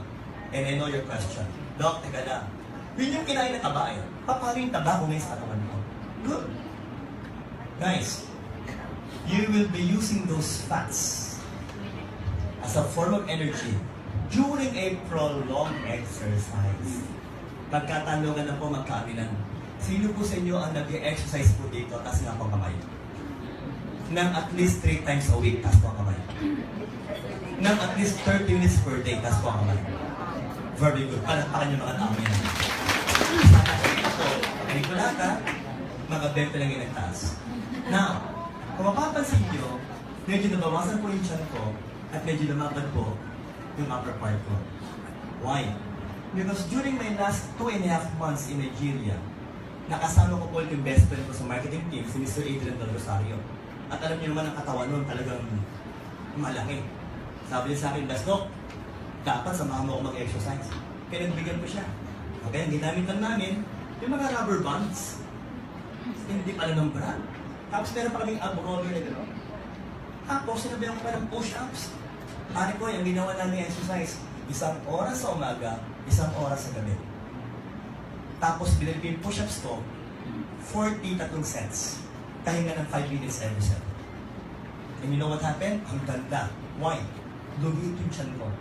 And I know your question. Doc, teka lang. Yun yung kinain na taba eh. Paano yung taba kung may sa katawan mo? Good. Guys, you will be using those fats as a form of energy during a prolonged exercise. Magkatanungan na po magkaabilan. Sino po sa inyo ang nag-exercise po dito, taas nga po kamay? Nang at least 3 times a week, taas po ang kamay. Nang at least 30 minutes per day, taas po ang kamay. Very good. Palakpakan yung mga tao yan. Sana ko ito, panikulata, mga 20 lang yung nagtaas. Now, kung mapapansin nyo, medyo nabawasan po yung tiyan ko at medyo lumabad po yung upper part ko. Why? Because during my last 2.5 months in Nigeria, nakasama ko po yung best friend ko sa marketing team, si Mr. Adrian Del Rosario. At alam niyo naman ang katawan nun talagang malaki. Sabi niya sa akin, Dasdok, dapat samahan mo ako mag-exercise. Kaya nagbigyan ko siya. Okay, ang ginamit lang namin, yung mga rubber bands. Hindi pala ng brand. Tapos meron pa kaming ab roller na gano'n. Tapos sinabihan ko pa ng push-ups. Pare ko, yung ginawa namin exercise, 1 oras sa umaga, 1 oras sa gabi. Tapos binili yung push-ups ko, 40 tatlong sets. Kahinga ng 5 minutes every set. And you know what happened? Ang ganda. Why? Lumiit yung tiyan ko.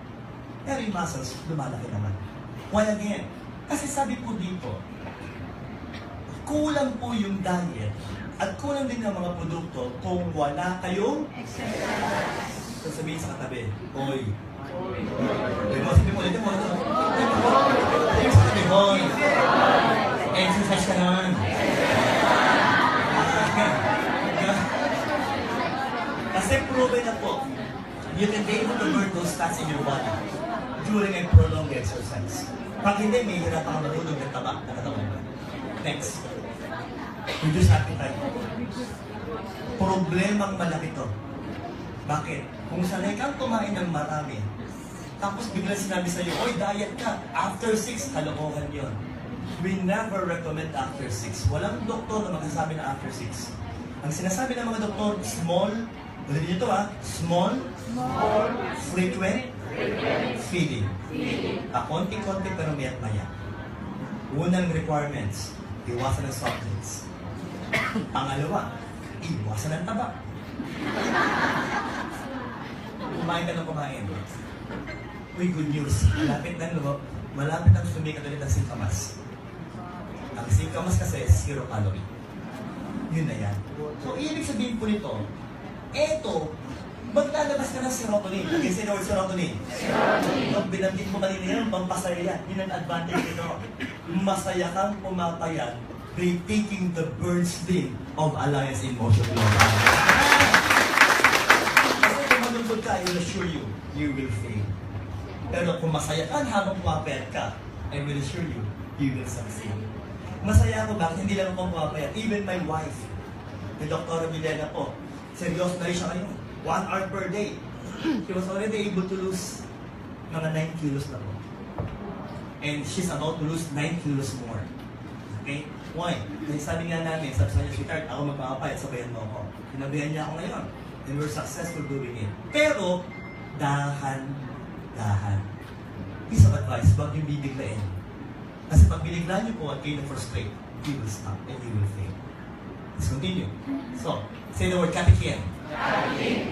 Pero yung muscles, lumalaki naman. Why again? Kasi sabi po dito, kulang po yung diet at kulang din ng mga produkto kung wala kayong exercise. So sabihin sa katabi, Hoy. Sabihin mo ulit mo. Sabihin sa katabi, Hoy. Exercise ka naman. Kasi proven na po, you can be able to burn those fats in your body during a prolonged exercise. Pag hindi, may hirap ang marunong ng taba na katawan. Next. Reduce appetite. Problemang malaki to. Bakit? Kung sanay kang kumain ng marami, tapos bigla sinabi sa'yo, oy, diet ka, after 6, kalokohan yon. We never recommend after 6. Walang doktor na magsasabi na after 6. Ang sinasabi ng mga doktor, small, ulit nyo ito small, frequent, feeding. Konti-konti pero mayat maya. Unang requirements, iwasan ng soft drinks. Pangalawa, iwasan ng taba. Kumain ka ng kumain. Uy, good news. Malapit ang sumikat ulit ang singkamas. Ang singkamas kasi, 0 calorie. Yun na yan. So, ibig sabihin po nito, eto, maglalabas ka ng serotonin. Again, say the word serotonin. Serotonin. Binanggit mo kanina yan, pampasaya yan. Yun ang advantage nito. Masaya kang pumapayat by taking the burn sling of Alliance in Motion Global. Kasi kung malungkot ka, I will assure you, you will fail. Pero kung masaya ka habang pumapayat ka, I will assure you, you will succeed. Masaya ako bakit hindi lang ako pumapayat. Even my wife, ni Dr. Milena po, seryoso na rin siya ngayon. 1 hour per day. She was already able to lose mga 9 kilos na po. And she's about to lose 9 kilos more. Okay? Why? Kasi sabi nga namin, sabi sa kanya, sweetheart, ako magpapapayat, sabayan mo ako. Sinabihan niya ako ngayon. And we're successful doing it. Pero, dahan-dahan. Piece of advice, huwag yung bibiglain. Kasi pag binigla niyo po at kayo na-frustrate, you will stop and you will fail. Let's continue. So, say the word catechin.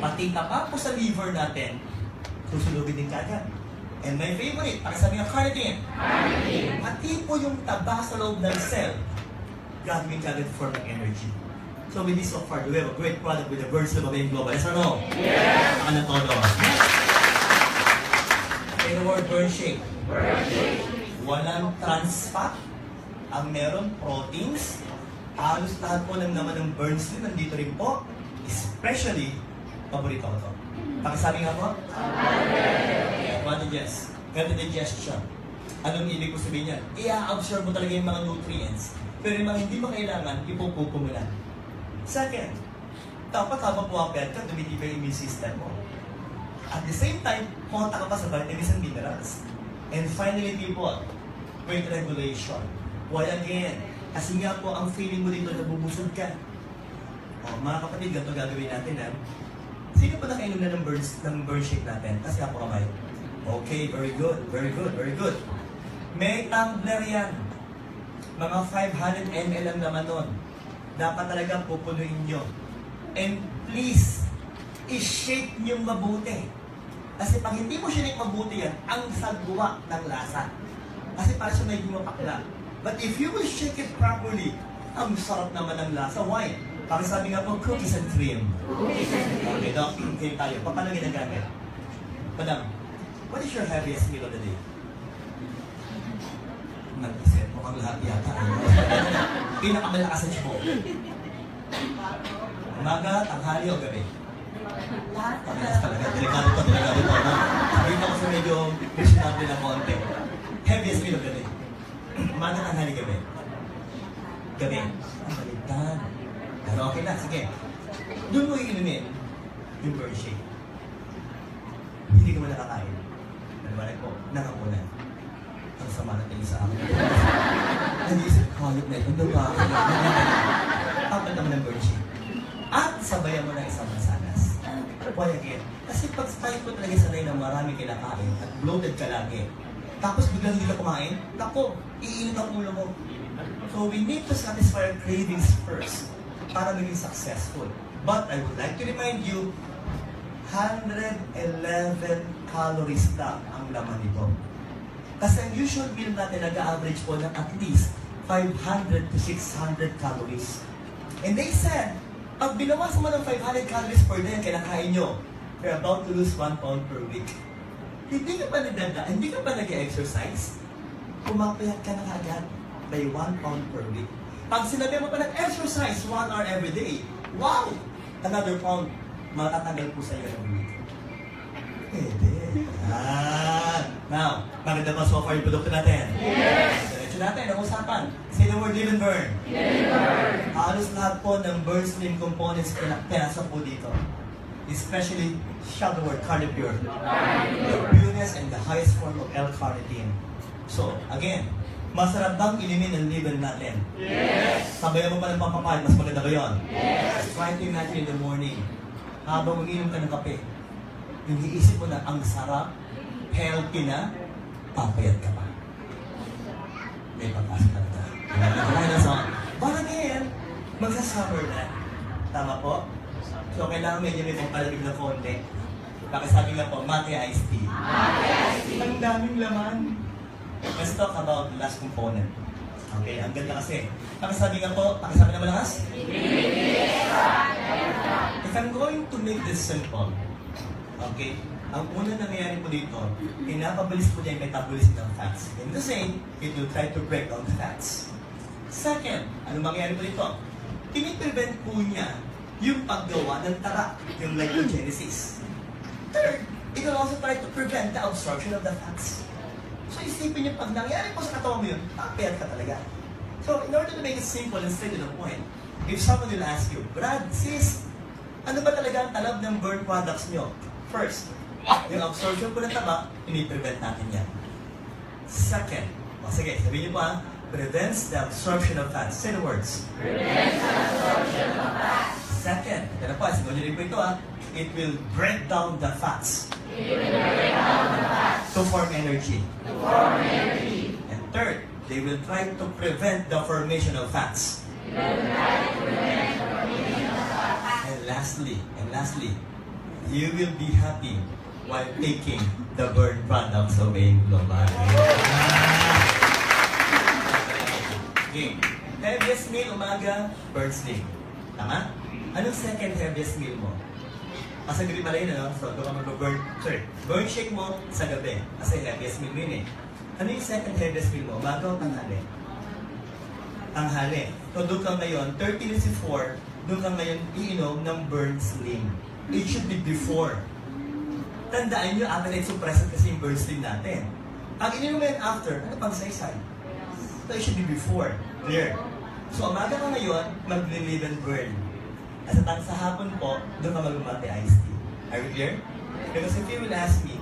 Pati tapa po sa liver natin, susunugin din kagad. And my favorite, pakisabi ng carnitine. Pati po yung taba sa loob ng cell, gagawin kagad for ng energy. So with this so far, do we have a great product with the birds of Babayang Global? Yes or no? Yes! Saka na todo. Say the word burn shake. Walang trans fat. Ang meron, proteins. Halos lahat po ng naman ng burn slim nandito rin po. Especially, paborito ko to. Pakisabi nga po? Advantages. Better digestion. Anong ibig ko sabihin yan? I-absorb mo talaga yung mga nutrients. Pero yung mga hindi mo kailangan, ipupupo mo lang. Second, dapat habang puwapet ka, tumitibay yung immune system mo. At the same time, pumunta ka pa sa vitamins and minerals. And finally, people, weight regulation. Why again? Kasi nga po, ang feeling mo dito, nabubusog ka. O, mga kapatid, ganito gagawin natin, ha? Sino pa nakainom na ng burn shake natin? Kasi ako kamay. Okay, very good, very good, very good. May tumbler yan. Mga 500 ml ang laman nun. Dapat talaga pupunuin nyo. And please, i-shake nyo mabuti. Kasi pag hindi mo shake mabuti yan, ang sagwa ng lasa. Kasi para siya medyo mapakla. But if you will shake it properly, ang sarap naman ng lasa. Why? Pakisabi nga po, cookies and cream. Okay, Doc, kayo tayo. Paano ginagamit? Madam, what is your heaviest meal of the day? Nag-isip, mukhang lahat yata. Pinakamalakas ang po. Umaga, tanghali o gabi? Pagkakas talaga. Delikado to. Sabihin ako sa medyo questionable na konti. Heaviest meal of the day. Umaga, tanghali, gabi? Gabi. Ang balitan. Pero okay na, sige. Doon mo iinumin yung burn shake. Hindi ka mo nakakain. Nalibalik po, nakapunan. Ang sama na tayo sa akin. Nag-iisip, hayop na ito, diba? Apat naman ang burn shake. At sabayan mo ng isang mansanas. Why again? Kasi pag tayo po talaga sanay na marami kinakain at bloated ka lagi, tapos biglang hindi ka kumain, naku, iinit ang ulo mo. So we need to satisfy our cravings first para maging successful. But I would like to remind you, 111 calories lang ang laman nito. Kasi ang usual meal natin nag-average po ng at least 500 to 600 calories. And they said, pag binawas mo ng 500 calories per day ang kinakain nyo, you're about to lose 1 pound per week. Hindi ka pa hindi ka pa nag-exercise, pumapayat ka na agad by 1 pound per week. Pag sinabi mo pa nag-exercise 1 hour every day, wow! Another pound, matatanggal po sa iyo every week. Pwede. Now, maganda ba so far yung produkto natin? Yes! Diretso natin, ang usapan. Say the word live and burn. Live and burn. Halos lahat po ng burn slim components pinasok po dito. Especially, shout the word carnipure. The pureness and the highest form of L-carnitine. So, again, masarap bang inimin ang liver natin? Yes! Sabayan mo pa ng pampapahal, mas maganda ba yun? Yes! Try to imagine in the morning, habang mag-inom ka ng kape, yung iisip mo na ang sarap, healthy na, papayat ka pa. May pag-asa talaga. But again, magsa-summer na. Tama po? So, kailangan medyo may pampalamig na konti. Pakisabi nga po, mate iced tea. Ang daming laman. Let's talk about the last component. Okay, ang ganda kasi. Pakisabi nga po, pakisabi na malakas? If I'm going to make this simple, okay, ang una nangyayari po dito, pinapabilis po niya yung metabolism ng fats. And the same, it will try to break down the fats. Second, ano mangyayari po dito? Tiniprevent po niya yung paggawa ng tara, yung lipogenesis. Third, it will also try to prevent the absorption of the fats. So isipin niyo, pag nangyari po sa katawan mo yun, papayat ka talaga. So in order to make it simple and straight to the point, if someone will ask you, Brad, sis, ano ba talaga ang talab ng burn products nyo? First, yung absorption po ng taba, ini-prevent natin yan. Second, sige, sabihin niyo po prevents the absorption of fats. Say the words. Prevents the absorption of fats. Second, ito na po, sigaw niyo rin po ito it will break down the fats. It will break down the fats. To form energy. To form energy. And third, they will try to prevent the formation of fats. It will try to prevent the formation of fats. And lastly, you will be happy while taking the burn products of Aim Global. Okay. Heaviest meal umaga, burn sleep. Tama? Anong second heaviest meal mo? Kasi gabi pala yun, ano? So, doon ka mag-burn. Burn shake mo sa gabi. Kasi heaviest meal mo yun Ano yung second heaviest meal mo? Umaga o tanghali? Tanghali. So, doon ka ngayon, 30 minutes before, doon ka ngayon iinom ng burn slim. It should be before. Tandaan nyo, appetite suppressant kasi yung burn slim natin. Pag ininom mo yan after, ano pang saysay? So, it should be before. Clear? So, umaga ka ngayon, mag-relieve and burn. At sa hapon po, doon ka mag-umate iced tea. Are you clear? Because if you will ask me,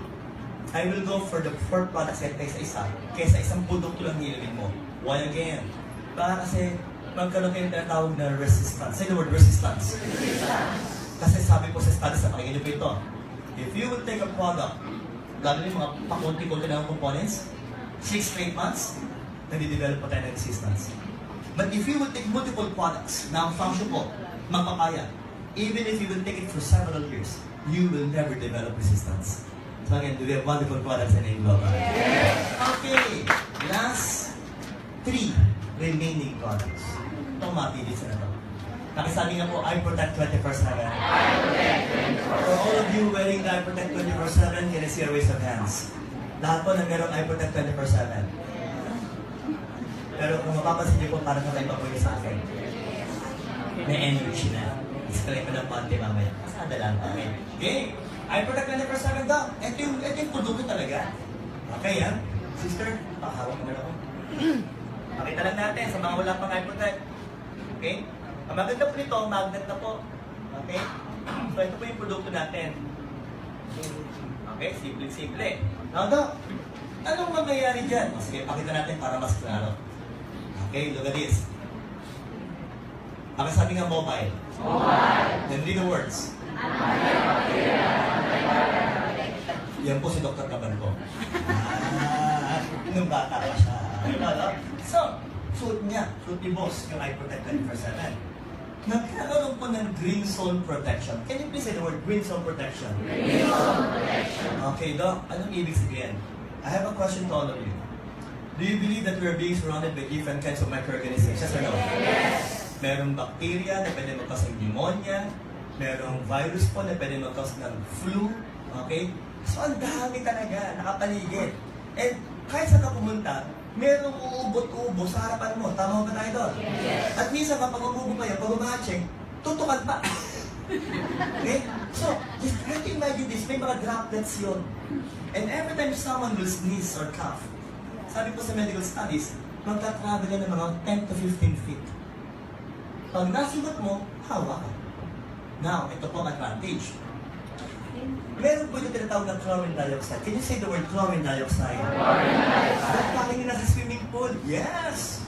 I will go for the 4 products sa isa, kaysa isang produkto lang hinumin mo. Why again? Baka kasi magkaroon kayo tinatawag na resistance. Say the word resistance. Kasi sabi po sa studies na pakinggan po ito, if you will take a product, lalo yung mga pakunti-kunti na components, 6 straight months, nadidevelop pa tayo ng resistance. But if you will take multiple products na ang function po, magpapaya, even if you will take it for several years, you will never develop resistance. So again, do we have wonderful products in Global? Yes. Okay, last 3 remaining products. Itong mapili sa na to. Nakisabi nga po, I Protect 24/7. I protect 24/7. For all of you wearing the I Protect 24/7, can I see a raise of hands? Lahat po na merong I Protect 24/7. Pero kung mapapansin niyo po, parang kakaiba po yung sa akin. May energy na. Iskalay ko ng konti mamaya. Kasada lang. Okay. Okay. I Protect 24/7 daw. Ito yung produkto talaga. Okay, ha? Sister, pakahawak mo na ako. Pakita lang natin sa mga wala pang I Protect. Okay? Ang maganda po nito, magnet na po. Okay? So, ito po yung produkto natin. Okay? Simple-simple. Now, Doc, anong mangyayari dyan? O, sige, pakita natin para mas klaro. Okay, look at this. Sabi nga mobile. Mobile. Then read the words. Yan po si Dr. Caban ko. Nung bata pa siya. So, suit niya. Suit ni boss yung I Protect 24/7. Nagkakaroon po ng green zone protection. Can you please say the word green zone protection? Green zone protection. Okay, Doc. Anong ibig sabihin? I have a question to all of you. Do you believe that we are being surrounded by different kinds of microorganisms? Yes or no? Yes. Merong bacteria na pwede mag-cause ng pneumonia. Merong virus po na pwede mag-cause ng flu. Okay? So, ang dami talaga, nakapaligid. And kahit saan ka pumunta, merong uubot-ubo sa harapan mo. Tama ba tayo doon? Yes. At minsan kapag umuubo pa yan, pag umacheck, tutukan pa. Okay? So, just try to imagine this. May mga droplets yun. And every time someone will sneeze or cough, sabi po sa medical studies, magta-travel yan ng mga 10 to 15 feet. Pag nasugot mo, hawa ka. Now, ito po ang advantage. Meron po yung tinatawag ng chlorine dioxide. Can you say the word chlorine dioxide? Chlorine dioxide. Parang yun nasa swimming pool. Yes!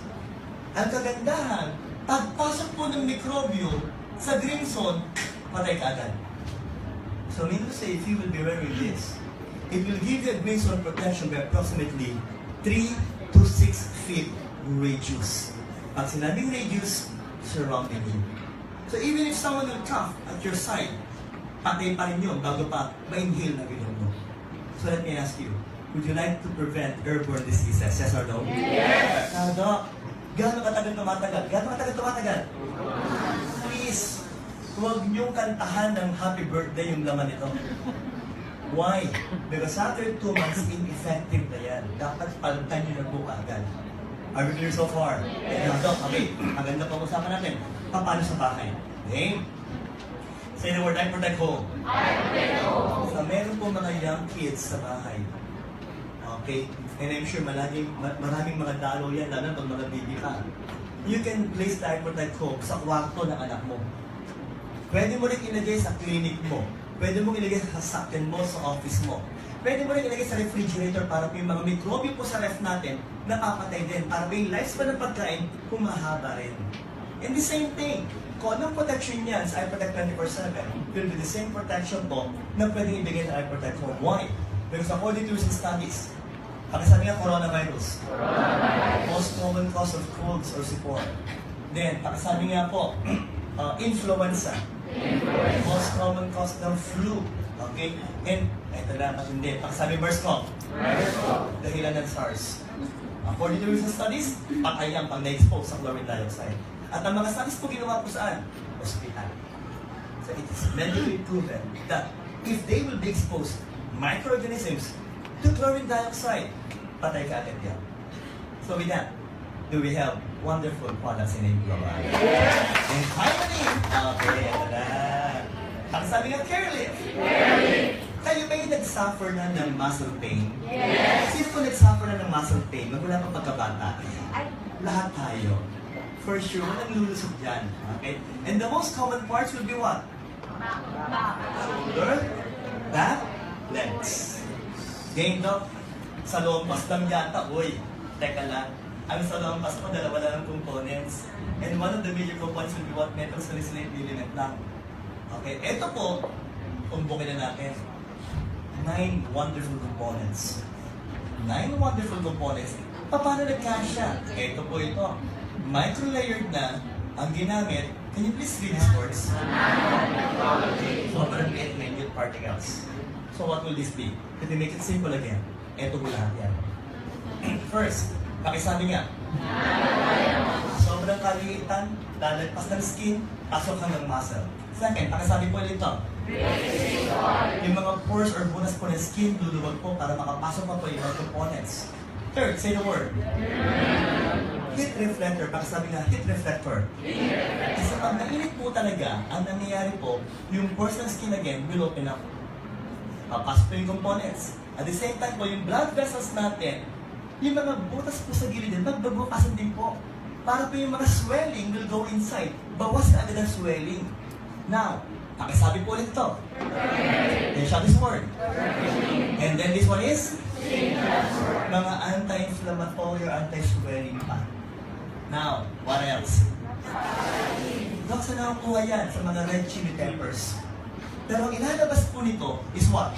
Ang kagandahan, pagpasok po ng mikrobyo sa green zone, patay ka agad. So, mean to say, if you will be wearing this, it will give you a green zone protection by approximately 3 to 6 feet radius. Pag sinabing radius, surrounding you. So even if someone will cough at your side, patay pa rin yun bago pa ma-inhale na gano'n mo. So let me ask you, would you like to prevent airborne diseases? Yes or no? Yes. Now, Doc, gano'ng katagal tumatagal? Gano'ng katagal tumatagal? Please, huwag niyong kantahan ng happy birthday yung laman nito. Why? Because after 2 months, ineffective na yan. Dapat palitan nyo na po agad. Are we clear so far? Now, Doc, okay. Ang ganda pang usapan natin. Paano sa bahay? Okay? Say the word, I protect home. I protect home. So, meron po mga young kids sa bahay. Okay? And I'm sure maraming mga dalo yan, lalo pag mga baby pa. You can place the I protect home sa kwarto ng anak mo. Pwede mo rin ilagay sa clinic mo. Pwede mong ilagay sa sasakyan mo, sa office mo. Pwede mo rin ilagay sa refrigerator para po yung mga mikrobyo po sa ref natin napapatay din. Para po yung lifespan ng pagkain, humahaba rin. And the same thing, kung anong protection yan sa iProtect 24/7, will be the same protection po na pwedeng ibigay ng iProtect Home. Why? Because according to recent studies, pakisabi nga coronavirus, most common cause of colds or sipon. Then, pakisabi nga po, influenza, most common cause ng flu. Okay? And, ito na, matindi. Pakisabi MERS ko, dahilan ng SARS. According to recent studies, patay ang pag na-expose sa chlorine dioxide. At ang mga studies po ginawa po saan? Hospital. So it is medically proven that if they will be exposed microorganisms to chlorine dioxide, patay ka agad yan. So with that, do we have wonderful products in Global? And finally, okay, ito na. Ang sabi nga, Carelip. Kayo ba yung nag-suffer na ng muscle pain? Yes. Sino po nag-suffer na ng muscle pain? Magmula pa pagkabata. Ay. Lahat tayo. For sure, walang lulusog dyan. Okay? And the most common parts will be what? Shoulder, back, legs. Game dog, sa lompas lang yata. Uy, teka lang. Ang sa lompas ko, dalawa lang ang components. And one of the major components will be what? Metal salicylate ligament lang. Okay, ito po, umbukin na natin. 9 wonderful components. 9 wonderful components. Paano nagkasya? Ito po ito. Micro-layered na ang ginamit. Can you please read these words? Sobrang liit minute particles. So what will this be? Let me make it simple again. Ito po lahat yan. First, pakisabi nga. Sobrang kaliitan, lalagpas ng skin, pasok hanggang muscle. Second, pakisabi po ulit ito. Yung mga pores or bunas po ng skin, luluwag po para makapasok pa po yung mga components. Third, say the word. Heat reflector. Pakisabi nga, heat reflector. Kasi pag mainit po talaga, ang nangyayari po, yung pores ng skin again will open up. Papasok po yung components. At the same time po, yung blood vessels natin, yung mga butas po sa gilid din, magbabukasan din po. Para po yung mga swelling will go inside. Bawas na agad ang swelling. Now, pakisabi po ulit ito. Then shout this word. And then this one is? Mga anti-inflammatory or anti-swelling pa. Now, what else? Dok, saan nakukuha yan? Sa mga red chili peppers. Pero ang ilalabas po nito is what?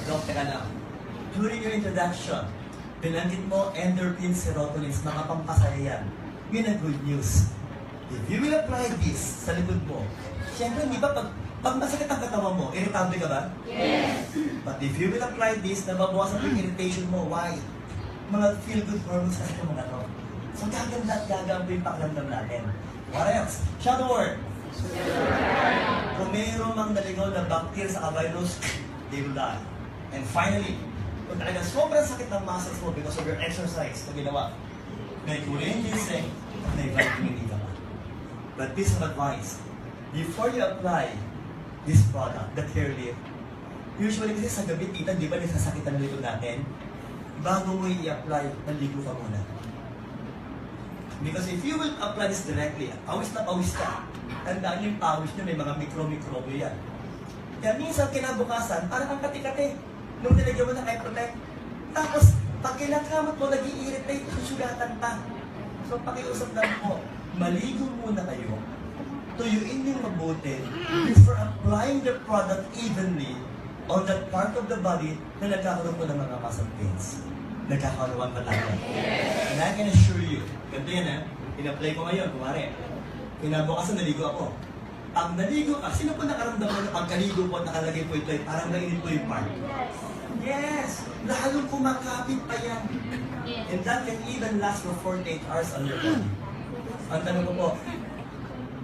Dok, teka lang. During your introduction, binanggit mo endorphins, serotonins, mga pampasaya yan. Yun ang good news. If you will apply this sa likod mo, syempre, di ba pag masakit ang katawan mo, irritable ka ba? Yes. But if you will apply this, nababawasan yung irritation mo. Why? Mga feel-good hormones kasi itong mga to. So gaganda at gaganda yung pakiramdam natin. What else? Shout the word. Kung mayroon mang naligaw na bacteria sa virus, they will die. And finally, kung talagang sobrang sakit ng muscles mo because of your exercise na ginawa, may kurin ginseng, may vitamin E ka pa. But piece of advice, before you apply this product, the Carelip, usually kasi sa gabi, tita, di ba nagsasakit ang likod natin? Bago mo i-apply, naligo ka muna. Because if you will apply this directly, pawis na pawis ka. Tandaan yung pawis nyo, may mga mikro-mikrobyo yan. Kaya minsan kinabukasan, parang ang kati-kati. Nung nilagyan mo ng iProtect. Tapos, pag kinakamot mo, nag-i-irritate, susugatan pa. So, pakiusap lang po, maligo muna kayo. Tuyuin yung mabuti before applying the product evenly on that part of the body na nagkakaroon po ng mga muscle pains. Nagkakaroon ba tayo? And I can assure you, ganito yan ha, in-apply ko ngayon, kumari, kinabukasan naligo ako. Pag naligo ka, sino po nakaramdam mo na pagkaligo po at nakalagay po ito ay parang nainit po yung part? Yes! Lalong kumakapit pa yan. And that can even last for 48 hours on your body. Ang tanong ko po,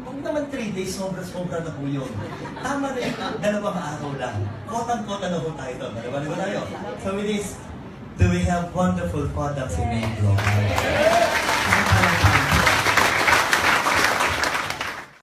huwag naman 3 days, sobra-sobra na po yun. Tama na yung 2 araw lang. Quote-unquote na po tayo doon. Diba tayo? So with this, do we have wonderful products in Global?